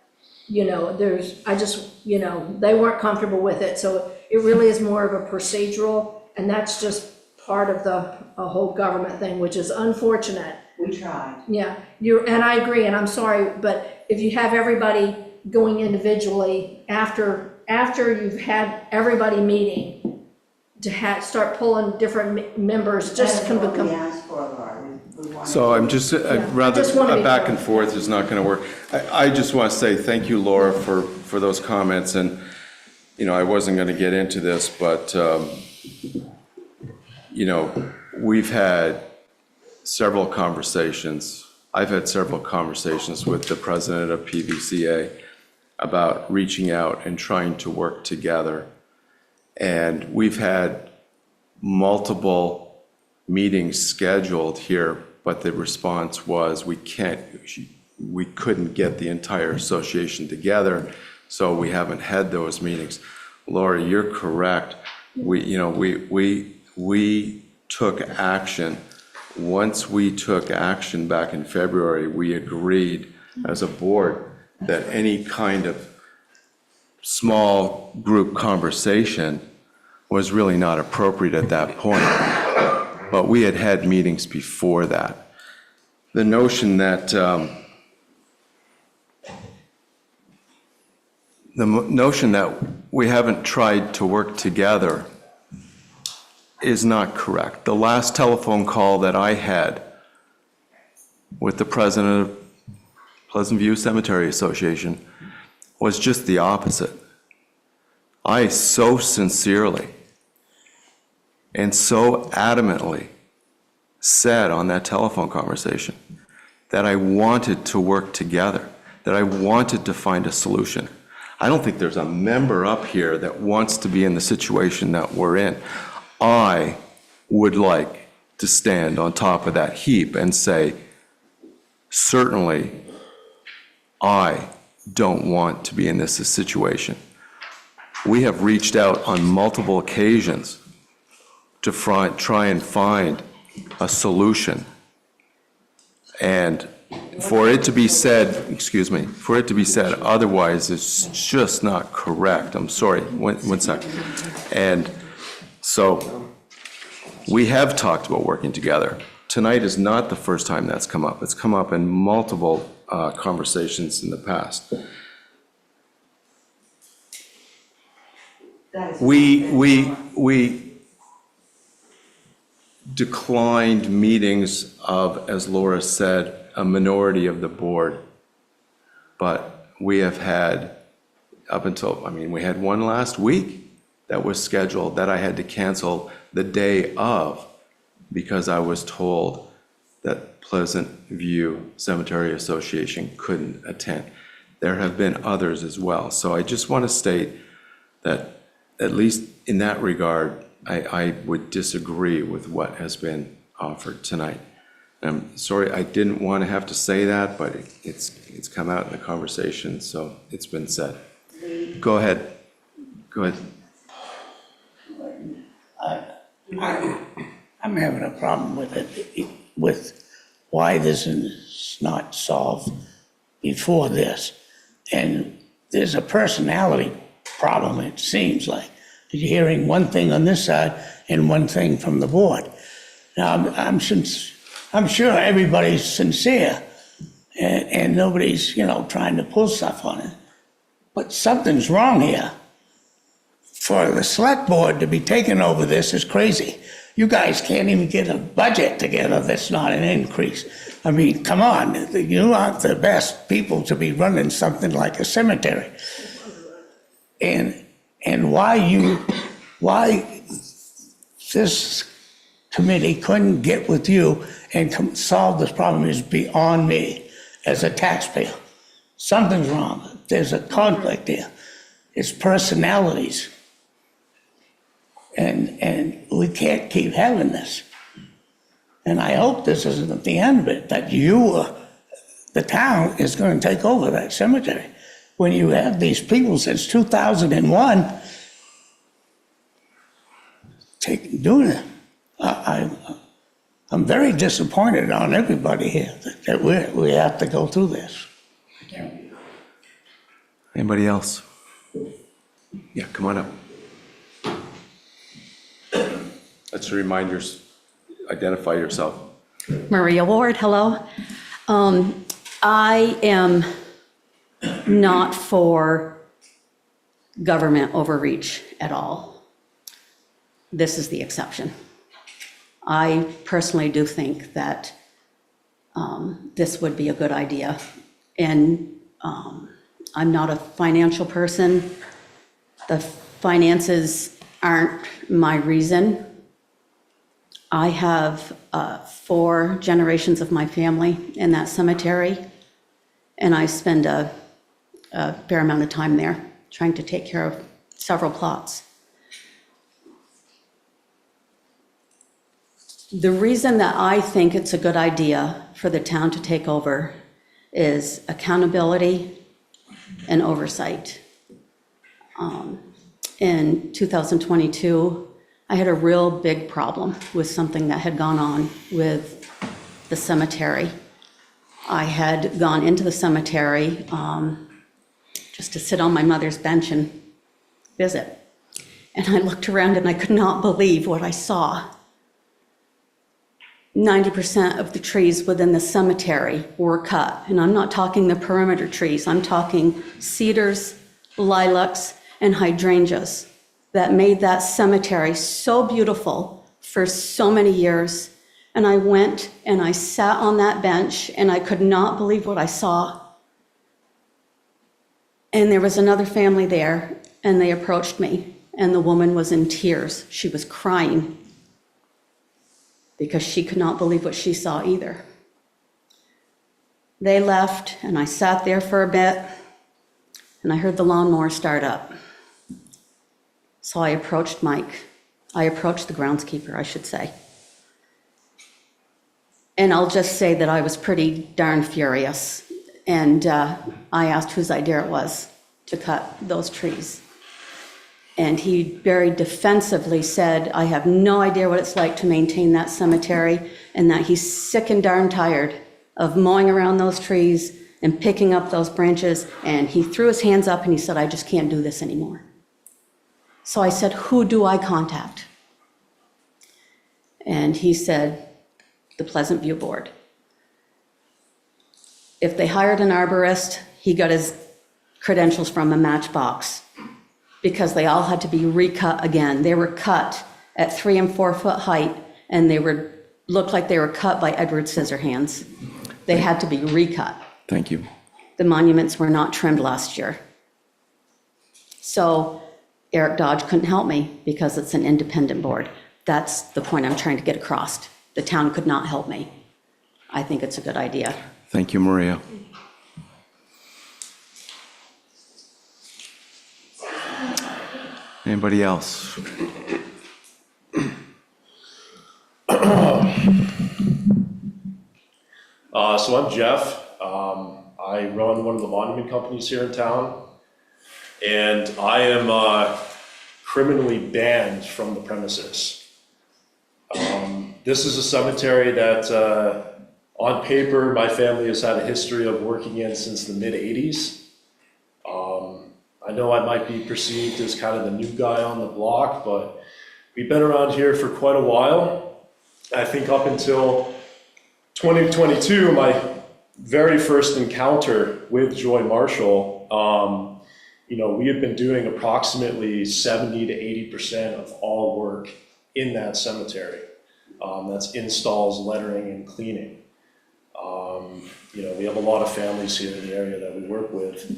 you know, they weren't comfortable with it, so it really is more of a procedural, and that's just part of a whole government thing, which is unfortunate. We tried. Yeah, and I agree, and I'm sorry, but if you have everybody going individually after you've had everybody meeting, to start pulling different members just can That's what become. we asked for, Laura. We wanted So I'm to- just, Yeah, rather, just wanna a be back clear. and forth is not going to work. I just want to say thank you, Laura, for those comments, and, you know, I wasn't going to get into this, but, you know, we've had several conversations. I've had several conversations with the president of PVCA about reaching out and trying to work together. And we've had multiple meetings scheduled here, but the response was we couldn't get the entire association together, so we haven't had those meetings. Laura, you're correct. We took action. Once we took action back in February, we agreed as a board that any kind of small group conversation was really not appropriate at that point. But we had had meetings before that. The notion that we haven't tried to work together is not correct. The last telephone call that I had with the president of Pleasant View Cemetery Association was just the opposite. I so sincerely and so adamantly said on that telephone conversation that I wanted to work together, that I wanted to find a solution. I don't think there's a member up here that wants to be in the situation that we're in. I would like to stand on top of that heap and say, certainly, I don't want to be in this situation. We have reached out on multiple occasions to try and find a solution. And for it to be said, otherwise, it's just not correct. I'm sorry, one second. And so we have talked about working together. Tonight is not the first time that's come up. It's come up in multiple conversations in the past. That is- We declined meetings of, as Laura said, a minority of the board. But we have had, we had one last week that was scheduled that I had to cancel the day of because I was told that Pleasant View Cemetery Association couldn't attend. There have been others as well. So I just want to state that, at least in that regard, I would disagree with what has been offered tonight. I'm sorry, I didn't want to have to say that, but it's come out in the conversation, so it's been said. Go ahead. I'm having a problem with it, with why this is not solved before this. And there's a personality problem, it seems like. You're hearing one thing on this side and one thing from the board. Now, I'm sure everybody's sincere and nobody's, trying to pull stuff on it. But something's wrong here. For the select board to be taking over this is crazy. You guys can't even get a budget together that's not an increase. I mean, come on, you aren't the best people to be running something like a cemetery. And why this committee couldn't get with you and solve this problem is beyond me as a taxpayer. Something's wrong. There's a conflict here. It's personalities. And we can't keep having this. And I hope this isn't the end of it, that the town is going to take over that cemetery. When you have these people since 2001 doing it. I'm very disappointed on everybody here that we have to go through this. Anybody else? Yeah, come on up. Let's remind you, identify yourself. Maria Ward, hello. I am not for government overreach at all. This is the exception. I personally do think that this would be a good idea. And I'm not a financial person. The finances aren't my reason. I have 4 generations of my family in that cemetery, and I spend a fair amount of time there trying to take care of several plots. The reason that I think it's a good idea for the town to take over is accountability and oversight. In 2022, I had a real big problem with something that had gone on with the cemetery. I had gone into the cemetery just to sit on my mother's bench and visit. And I looked around and I could not believe what I saw. 90% of the trees within the cemetery were cut. And I'm not talking the perimeter trees, I'm talking cedars, lilacs, and hydrangeas that made that cemetery so beautiful for so many years. And I went and I sat on that bench and I could not believe what I saw. And there was another family there and they approached me and the woman was in tears. She was crying because she could not believe what she saw either. They left and I sat there for a bit and I heard the lawnmower start up. So I approached Mike. I approached the groundskeeper, I should say. And I'll just say that I was pretty darn furious. And I asked whose idea it was to cut those trees. And he very defensively said, I have no idea what it's like to maintain that cemetery, and that he's sick and darn tired of mowing around those trees and picking up those branches. And he threw his hands up and he said, I just can't do this anymore. So I said, who do I contact? And he said, the Pleasant View Board. If they hired an arborist, he got his credentials from a Matchbox because they all had to be recut again. They were cut at 3 and 4 foot height and they looked like they were cut by Edward Scissorhands. They had to be recut. Thank you. The monuments were not trimmed last year. So Eric Dodge couldn't help me because it's an independent board. That's the point I'm trying to get across. The town could not help me. I think it's a good idea. Thank you, Maria. Anybody else? So I'm Jeff. I run one of the monument companies here in town, and I am criminally banned from the premises. This is a cemetery that, on paper, my family has had a history of working in since the mid-'80s. I know I might be perceived as kind of the new guy on the block, but we've been around here for quite a while. I think up until 2022, my very first encounter with Joy Marshall, we have been doing approximately 70 to 80% of all work in that cemetery. That's installs, lettering, and cleaning. You know, we have a lot of families here in the area that we work with.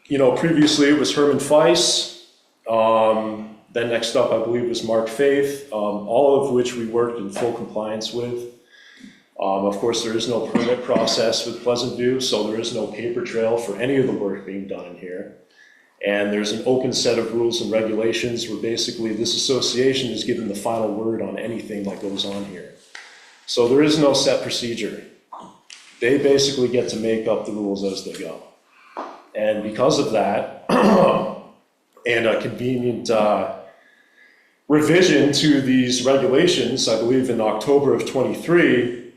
You know, previously it was Herman Feiss. Then next up, I believe, was Mark Faith, all of which we worked in full compliance with. Of course, there is no permit process with Pleasant View, so there is no paper trail for any of the work being done in here. And there's an open set of rules and regulations where basically this association is given the final word on anything that goes on here. So there is no set procedure. They basically get to make up the rules as they go. And because of that, and a convenient revision to these regulations, I believe in October of '23,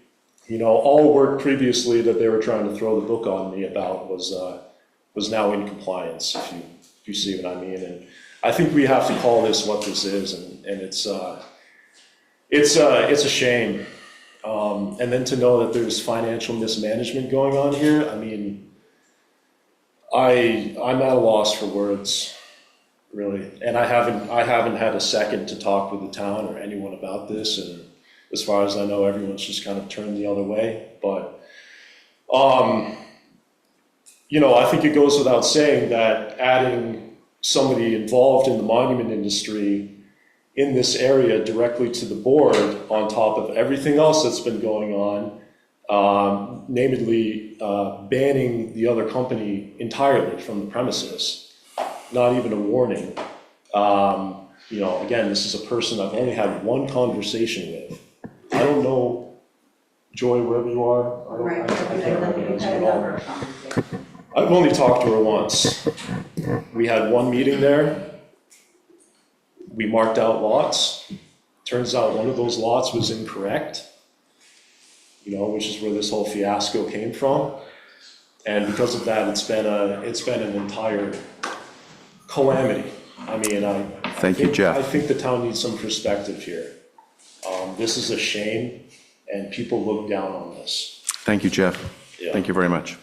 you know, all work previously that they were trying to throw the book on me about was now in compliance, if you see what I mean. And I think we have to call this what this is, and it's a shame. And then to know that there's financial mismanagement going on here, I mean, I'm at a loss for words, really. And I haven't had a second to talk with the town or anyone about this, and as far as I know, everyone's just kind of turned the other way. But, you know, I think it goes without saying that adding somebody involved in the monument industry in this area directly to the board on top of everything else that's been going on, namely banning the other company entirely from the premises, not even a warning. You know, again, this is a person I've only had one conversation with. I don't know, Joy, wherever you are. I can't recognize you at all. I've only talked to her once. We had one meeting there. We marked out lots. Turns out one of those lots was incorrect, you know, which is where this whole fiasco came from. And because of that, it's been an entire calamity. I mean, Thank you, Jeff. I think the town needs some perspective here. This is a shame, and people look down on this. Thank you, Jeff. Yeah. Thank you very much.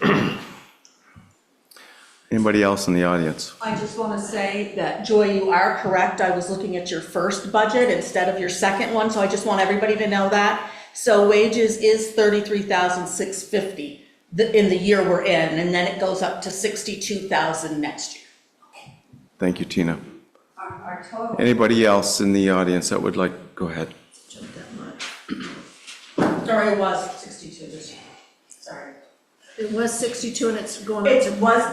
Anybody else in the audience? I just want to say that, Joy, you are correct. I was looking at your first budget instead of your second one, so I just want everybody to know that. So wages is $33,650 in the year we're in, and then it goes up to $62,000 next year. Thank you, Tina. Our total. Anybody else in the audience that would like, go ahead. Sorry, it was 62 this year. Sorry. It was 62 and it's going up to.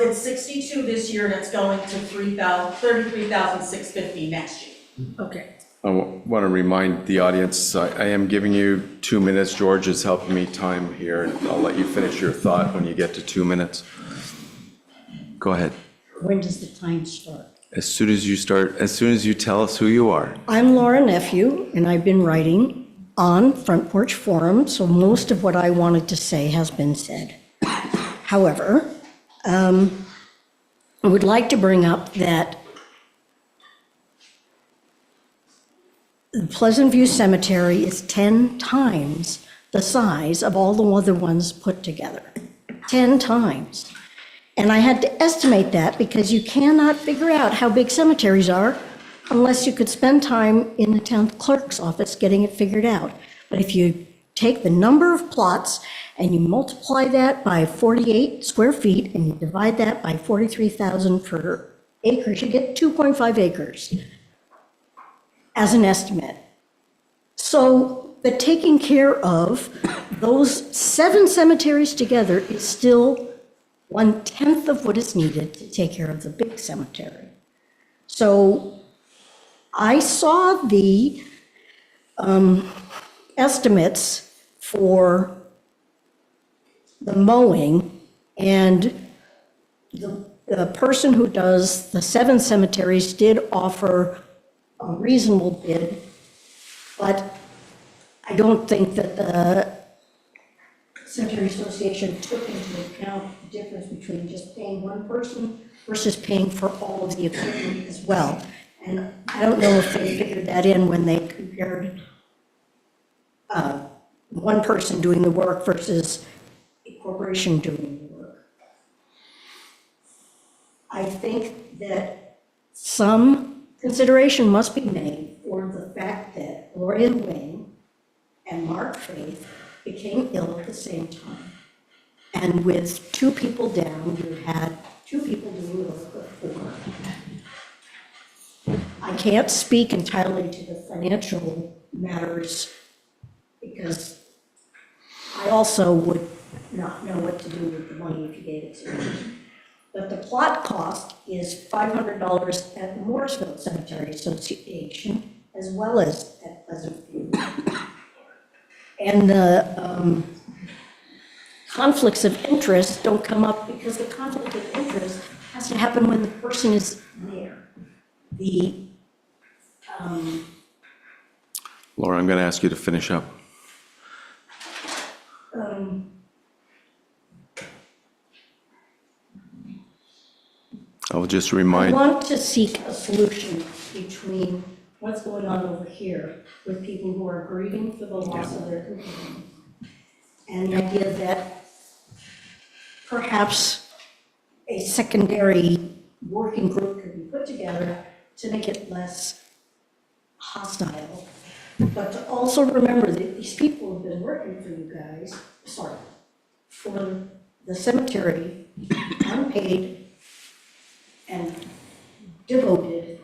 It's 62 this year and it's going to $33,650 next year. Okay. I want to remind the audience, I am giving you 2 minutes. George is helping me time here, and I'll let you finish your thought when you get to 2 minutes. Go ahead. When does the time start? As soon as you start, as soon as you tell us who you are. I'm Laura Nephew, and I've been writing on Front Porch Forum, so most of what I wanted to say has been said. However, I would like to bring up that the Pleasant View Cemetery is 10 times the size of all the other ones put together. 10 times. And I had to estimate that because you cannot figure out how big cemeteries are unless you could spend time in the town clerk's office getting it figured out. But if you take the number of plots and you multiply that by 48 square feet and you divide that by 43,000 per acre, you get 2.5 acres as an estimate. So, but taking care of those 7 cemeteries together is still 1/10 of what is needed to take care of the big cemetery. So I saw the estimates for the mowing, and the person who does the 7 cemeteries did offer a reasonable bid, but I don't think that the Cemetery Association took into account the difference between just paying one person versus paying for all of the equipment as well. And I don't know if they figured that in when they compared one person doing the work versus a corporation doing the work. I think that some consideration must be made for the fact that Gloria Wing and Mark Faith became ill at the same time. And with 2 people down, you had 2 people doing work of 4. I can't speak entirely to the financial matters because I also would not know what to do with the money if you gave it to me. But the plot cost is $500 at the Morrisville Cemetery Association as well as at Pleasant View. And the conflicts of interest don't come up because the conflict of interest has to happen when the person is there. Laura, I'm going to ask you to finish up. I'll just I remind, want to seek a solution between what's going on over here with people who are grieving for the loss of their companion, and the idea that perhaps a secondary working group could be put together to make it less hostile. But to also remember that these people have been working for you guys, for the cemetery, unpaid and devoted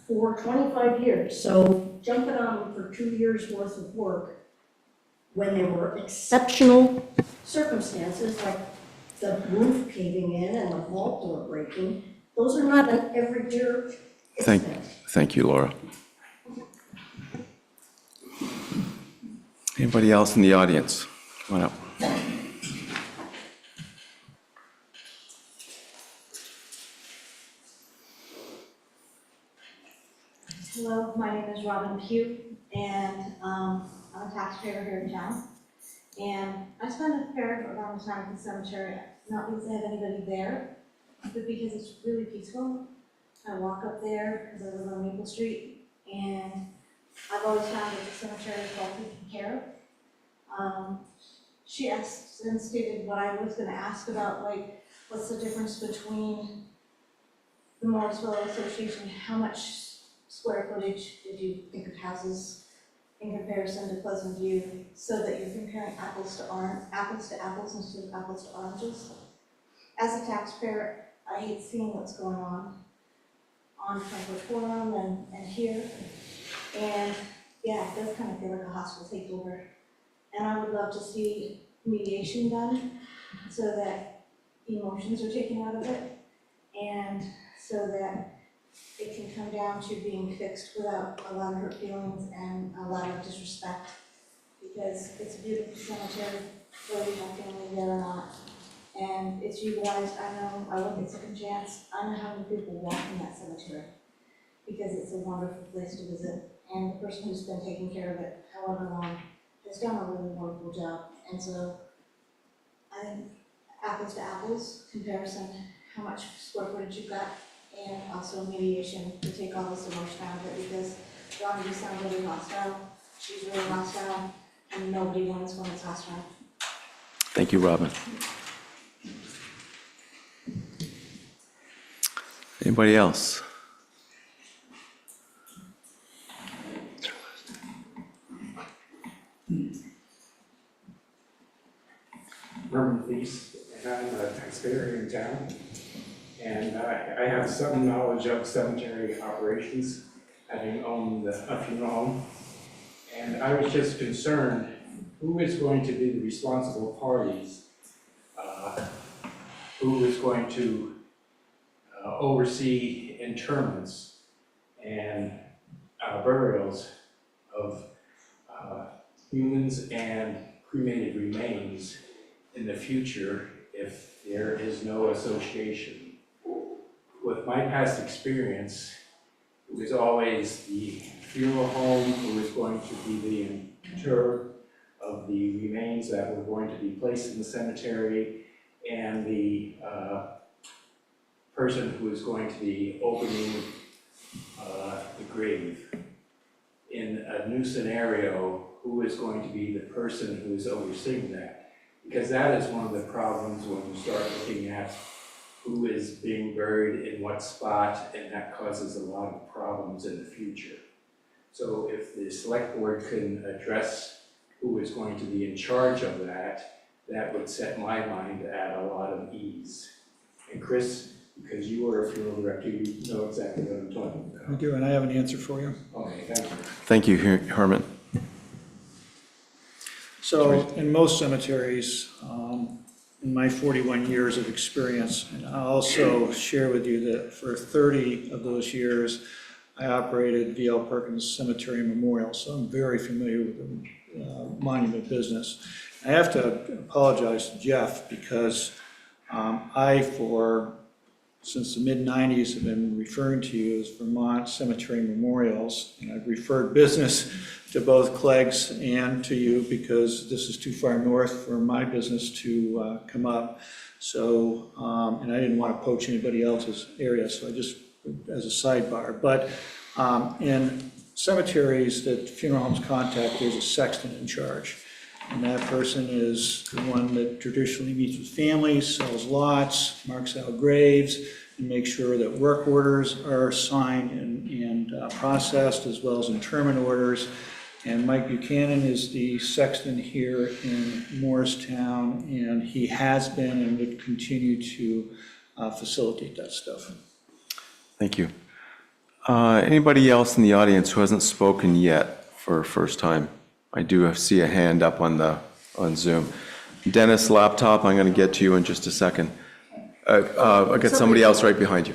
for 25 years. So jumping on them for 2 years' worth of work when there were exceptional circumstances like the roof caving in and the vault door breaking, those are not an every year expense. thank you, Laura. Anybody else in the audience? Come on up. Hello, my name is Robin Pugh, and I'm a taxpayer here in town. And I spend a fair amount of time at the cemetery, not because I have anybody there, but because it's really peaceful. I walk up there because I live on Maple Street, and I've always found that the cemetery is well taken care of. She asked and stated what I was gonna ask about, like, what's the difference between the Morrisville Association, how much square footage did you think of houses in comparison to Pleasant View, so that you're comparing apples to apples instead of apples to oranges? As a taxpayer, I hate seeing what's going on Frankfurt Forum and here. And yeah, it does kind of feel like a hostile takeover. And I would love to see mediation done so that emotions are taken out of it, and so that it can come down to being fixed without a lot of hurt feelings and a lot of disrespect, because it's a beautiful cemetery, whether you have family there or not. And it's utilized, I know, I look at Second Chance, I know how many people walk in that cemetery, because it's a wonderful place to visit. And the person who's been taking care of it, however long, has done a really wonderful job. And so, I think apples to apples comparison, how much square footage you've got, and also mediation to take all this emotion out of it, because Ron, you sound really hostile, she's really hostile, and nobody wants when it's hostile. Thank you, Robin. Anybody else? Herman Feast, and I'm a taxpayer here in town. And I have some knowledge of cemetery operations, having owned a funeral home. And I was just concerned, who is going to be the responsible parties? Who is going to oversee interments and burials of humans and cremated remains in the future if there is no association? With my past experience, it was always the funeral home who was going to be the interrer of the remains that were going to be placed in the cemetery, and the person who was going to be opening the grave. In a new scenario, who is going to be the person who is overseeing that? Because that is one of the problems when you start looking at who is being buried in what spot, and that causes a lot of problems in the future. So if the select board can address who is going to be in charge of that, that would set my mind at a lot of ease. And Chris, because you are a funeral director, you know exactly what I'm talking about. I do, and I have an answer for you. Okay, thank you. Thank you, Herman. So in most cemeteries, in my 41 years of experience, and I'll also share with you that for 30 of those years, I operated V.L. Perkins Cemetery Memorial, so I'm very familiar with the monument business. I have to apologize to Jeff because since the mid-90s, have been referring to you as Vermont Cemetery Memorials, and I've referred business to both Clegg's and to you because this is too far north for my business to come up. So, and I didn't want to poach anybody else's area, so I just, as a sidebar. But in cemeteries that funeral homes contact, there's a sexton in charge. And that person is the one that traditionally meets with families, sells lots, marks out graves, and makes sure that work orders are signed and processed, as well as interment orders. And Mike Buchanan is the sexton here in Morristown, and he has been and would continue to facilitate that stuff. Thank you. Anybody else in the audience who hasn't spoken yet for a first time? I do see a hand up on Zoom. Dennis, laptop, I'm going to get to you in just a second. I got somebody else right behind you.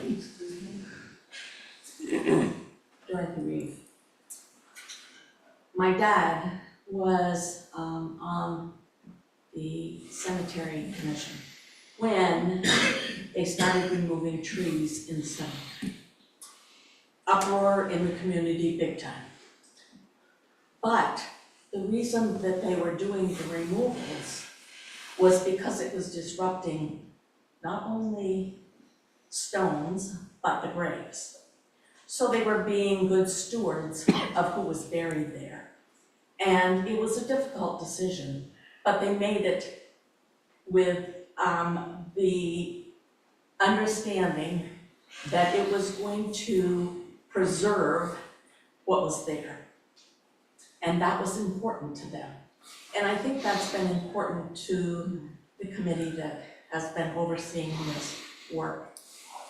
Dorothy Reeve. My dad was on the cemetery commission when they started removing trees in the cemetery. Uproar in the community big time. But the reason that they were doing the removals was because it was disrupting not only stones, but the graves. So they were being good stewards of who was buried there. And it was a difficult decision, but they made it with the understanding that it was going to preserve what was there. And that was important to them. And I think that's been important to the committee that has been overseeing this work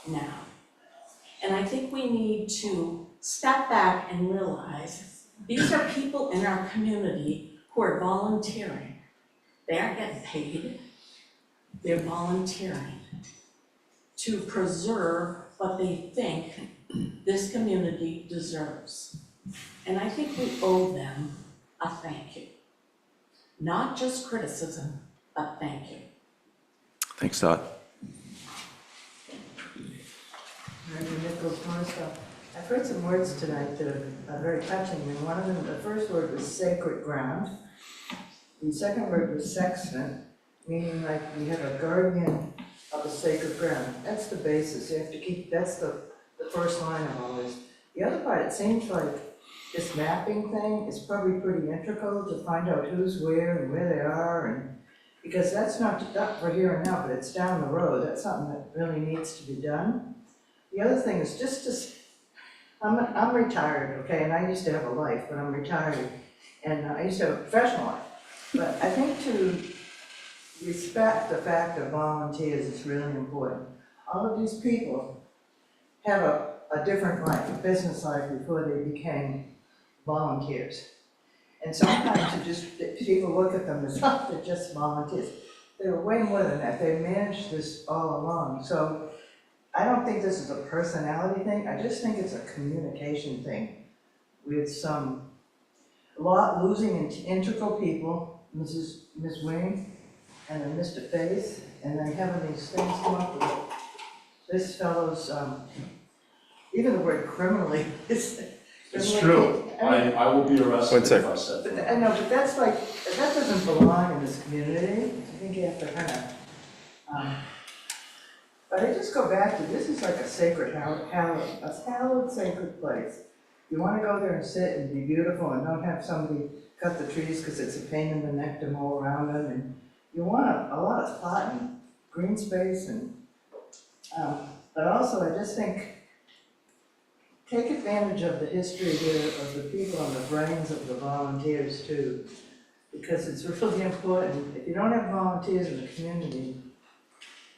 now. And I think we need to step back and realize these are people in our community who are volunteering. They aren't getting paid. They're volunteering to preserve what they think this community deserves. And I think we owe them a thank you. Not just criticism, but thank you. Thanks, Todd. I've heard some words tonight that are very touching, and one of them, the first word was sacred ground. The second word was sexton, meaning like we have a guardian of the sacred ground. That's the basis. You have to keep, that's the first line of all this. The other part, it seems like this mapping thing is probably pretty integral to find out who's where and where they are, and because that's not for here and now, but it's down the road. That's something that really needs to be done. The other thing is just to, I'm retired, okay, and I used to have a life, but I'm retired, and I used to have a professional life. But I think to respect the fact of volunteers is really important. All of these people have a different life, a business life, before they became volunteers. And sometimes people look at them as, oh, they're just volunteers. They're way more than that. They managed this all along. So I don't think this is a personality thing. I just think it's a communication thing with losing integral people, Ms. Wing, and then Mr. Faith, and then having these things come up with this fellow's, even the word criminally is. It's true. I will be arrested if I said that. I know, but that's like, that doesn't belong in this community. I think you have to kind of, but I just go back to, this is like a sacred, hallowed sacred place. You want to go there and sit and be beautiful and don't have somebody cut the trees because it's a pain in the neck to mow around them. And you want a lot of spot and green space and, but also I just think, take advantage of the history here of the people and the brains of the volunteers too. because it's really important. If you don't have volunteers in the community,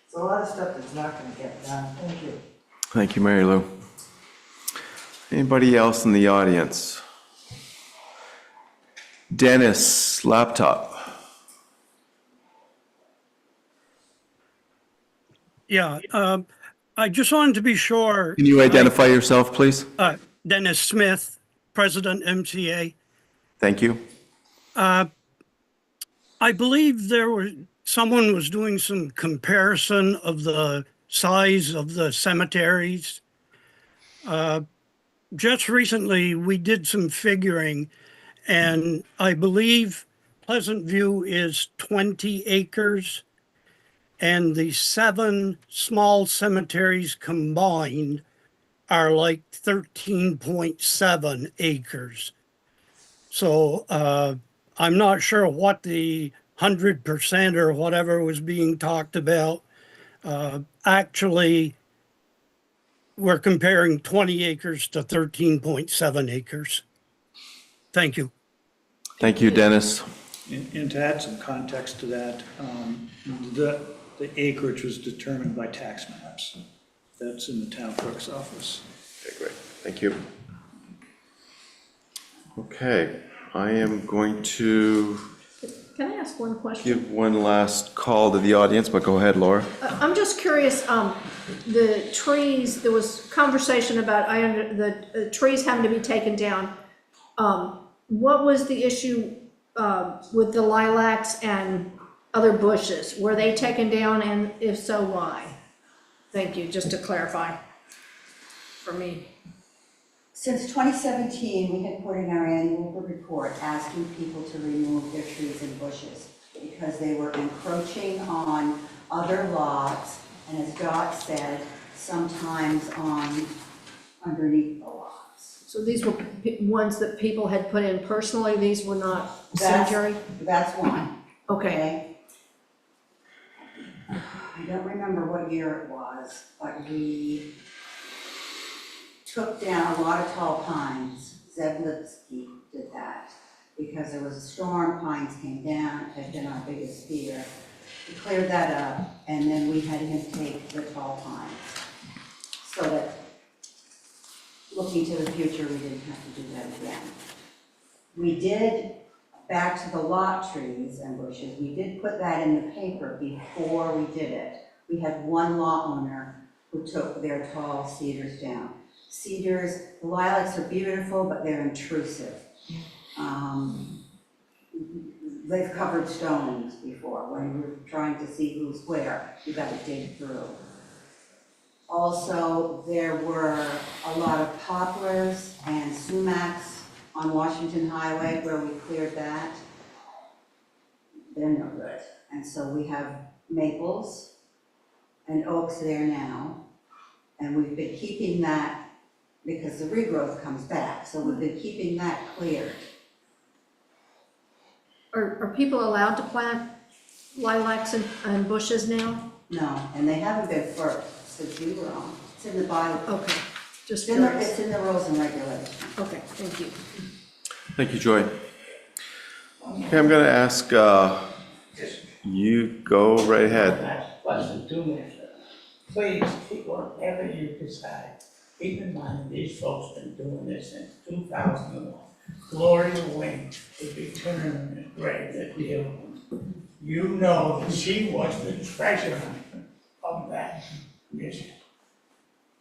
it's a lot of stuff that's not gonna get done. Thank you. Thank you, Mary Lou. Anybody else in the audience? Dennis, laptop. Yeah, I just wanted to be sure. Can you identify yourself, please? Dennis Smith, President, MCA. Thank you. I believe someone was doing some comparison of the size of the cemeteries. Just recently, we did some figuring, and I believe Pleasant View is 20 acres, and the 7 small cemeteries combined are like 13.7 acres. So I'm not sure what the 100% or whatever was being talked about. Actually, we're comparing 20 acres to 13.7 acres. Thank you. Thank you, Dennis. And to add some context to that, the acreage was determined by tax maps. That's in the town clerk's office. Okay, great. Thank you. Okay, I am going to Can I ask one question? give one last call to the audience, but go ahead, Laura. I'm just curious, the trees, there was conversation about, the trees having to be taken down. What was the issue with the lilacs and other bushes? Were they taken down, and if so, why? Thank you, just to clarify for me. Since 2017, we had put in our annual report asking people to remove their trees and bushes because they were encroaching on other lots, and as Dot said, sometimes on underneath the lots. So these were ones that people had put in personally, these were not cemetery? That's one. Okay. I don't remember what year it was, but we took down a lot of tall pines. Zeb Lipsky did that because there was a storm, pines came down, it had been our biggest fear. We cleared that up, and then we had him take the tall pines. So that, looking to the future, we didn't have to do that again. We did, back to the lot trees and bushes, we did put that in the paper before we did it. We had one lot owner who took their tall cedars down. Cedars, the lilacs are beautiful, but they're intrusive. They've covered stones before. When you're trying to see who's where, you gotta dig through. Also, there were a lot of poplars and sumacs on Washington Highway where we cleared that. They're no good. And so we have maples and oaks there now. And we've been keeping that because the regrowth comes back. So we've been keeping that cleared. Are people allowed to plant lilacs and bushes now? No, and they haven't been since you were on. It's in the bylaw. Okay, just It's in the, curious. it's in the rules and regulations. Okay, thank you. Thank you, Joy. Okay, I'm going to ask you go right ahead. Last question, do me a favor. Please, keep whatever you decide, keep in mind these folks been doing this since 2001. Gloria Wing would be turning the grave that deal. You know that she was the treasurer of that commission.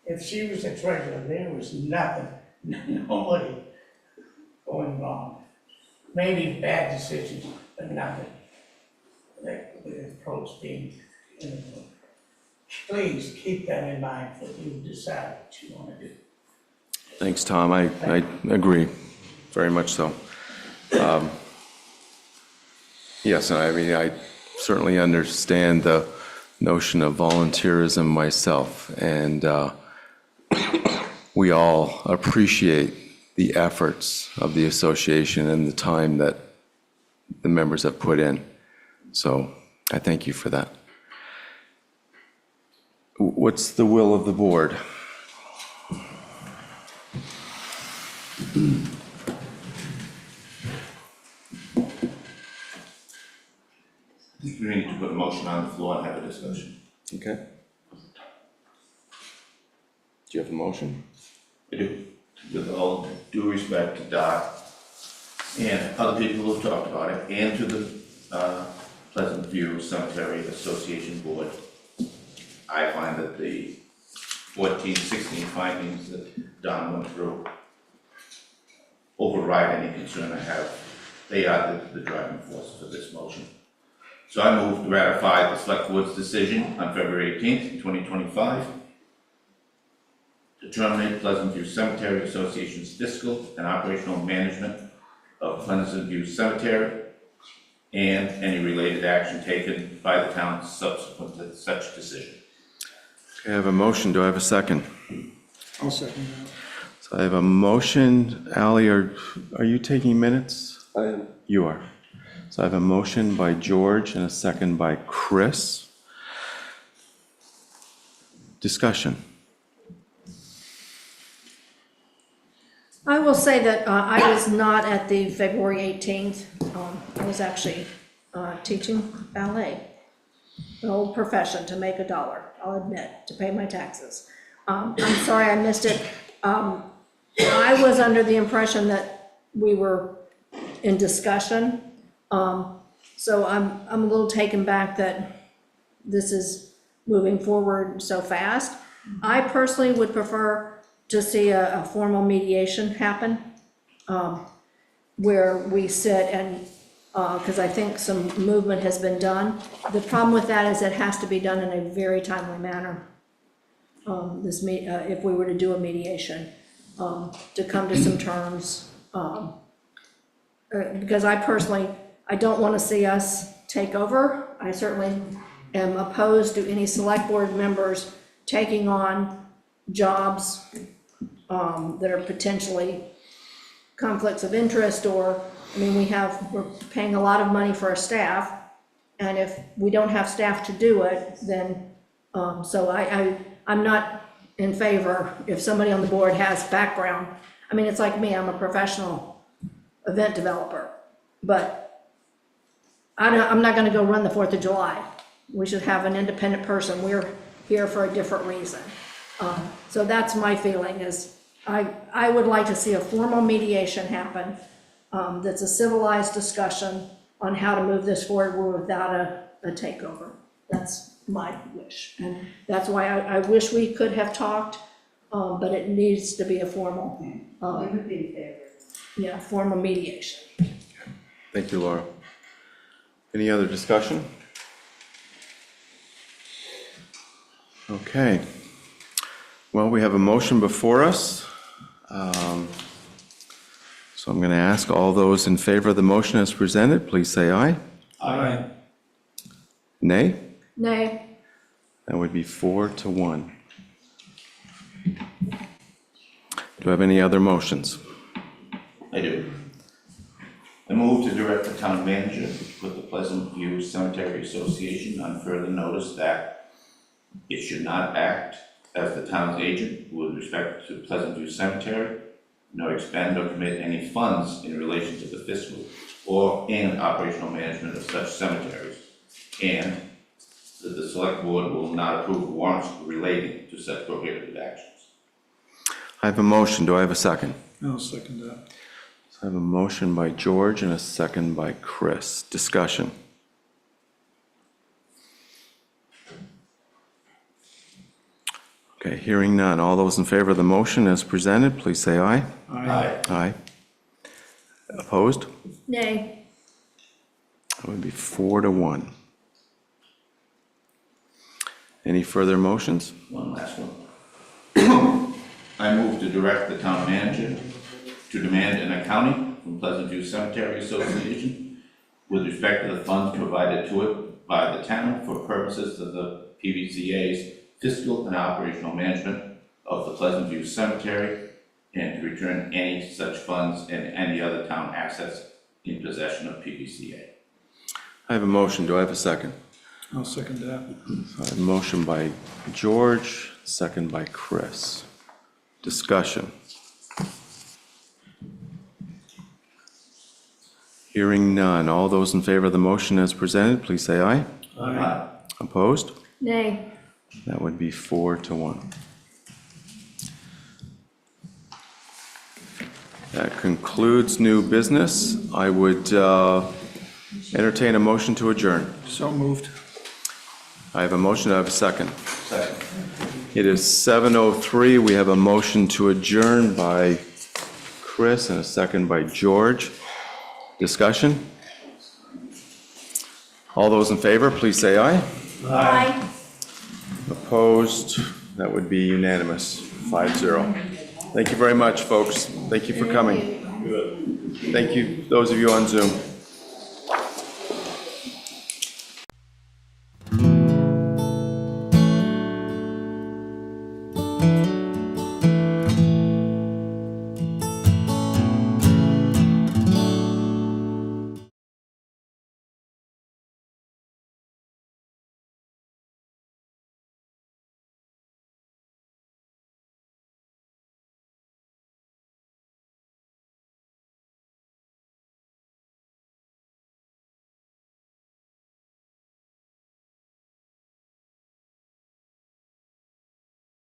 If she was the treasurer, there was nothing, nobody going wrong. Maybe bad decisions, but nothing. That the approach being, please keep that in mind when you decide what you want to do. Thanks, Tom. I agree, very much so. Yes, I mean, I certainly understand the notion of volunteerism myself, and we all appreciate the efforts of the association and the time that the members have put in. So I thank you for that. What's the will of the board? floor and have a discussion. Okay. Do you have a motion? I do, with all due respect to Doc and other people who've talked about it, and to the Pleasant View Cemetery Association Board, I find that the 14, 16 findings that Don went through override any concern I have. They are the driving force for this motion. So I move to ratify the Select Board's decision on February 18th, 2025, to terminate Pleasant View Cemetery Association's fiscal and operational management of Pleasant View Cemetery and any related action taken by the town subsequent to such decision. Okay, I have a motion. Do I have a second? I'll second that. So I have a motion. Ally, are you taking minutes? I am. You are. So I have a motion by George and a second by Chris. Discussion. I will say that I was not at the February 18th. I was actually teaching ballet, an old profession, to make $1, I'll admit, to pay my taxes. I'm sorry I missed it. I was under the impression that we were in discussion. So I'm a little taken back that this is moving forward so fast. I personally would prefer to see a formal mediation happen, where we sit and, because I think some movement has been done. The problem with that is it has to be done in a very timely manner. If we were to do a mediation, to come to some terms, because I personally, I don't want to see us take over. I certainly am opposed to any select board members taking on jobs that are potentially conflicts of interest, or, I mean, we're paying a lot of money for our staff, and if we don't have staff to do it, then, so I'm not in favor if somebody on the board has background. I mean, it's like me, I'm a professional event developer, but I'm not gonna go run the 4th of July. We should have an independent person. We're here for a different reason. So that's my feeling, is I would like to see a formal mediation happen, that's a civilized discussion on how to move this forward without a takeover. That's my wish, and that's why I wish we could have talked, but it needs to be a formal, We would be in favor. yeah, formal mediation. Thank you, Laura. Any other discussion? Okay. Well, we have a motion before us. So I'm going to ask all those in favor of the motion as presented, please say aye. Aye. Nay? Nay. That would be 4-1. Do I have any other motions? I do. I move to direct the town manager to put the Pleasant View Cemetery Association on further notice that it should not act as the town's agent with respect to Pleasant View Cemetery, nor expend or commit any funds in relation to the fiscal or and operational management of such cemeteries, and that the select board will not approve warrants relating to such prohibited actions. I have a motion. Do I have a second? I'll second that. So I have a motion by George and a second by Chris. Discussion. Okay, hearing none. All those in favor of the motion as presented, please say aye. Aye. Aye. Opposed? Nay. That would be 4-1. Any further motions? One last one. I move to direct the town manager to demand an accounting from Pleasant View Cemetery Association with respect to the funds provided to it by the town for purposes of the PVCA's fiscal and operational management of the Pleasant View Cemetery, and to return any such funds and any other town assets in possession of PVCA. I have a motion. Do I have a second? I'll second that. So I have a motion by George, second by Chris. Discussion. Hearing none. All those in favor of the motion as presented, please say aye. Aye. Opposed? Nay. That would be 4-1. That concludes new business. I would entertain a motion to adjourn. So moved. I have a motion, I have a second. Second. It is 7:03. We have a motion to adjourn by Chris and a second by George. Discussion? All those in favor, please say aye. Aye. Opposed? That would be unanimous, 5-0. Thank you very much, folks. Thank you for coming. Thank you, those of you on Zoom.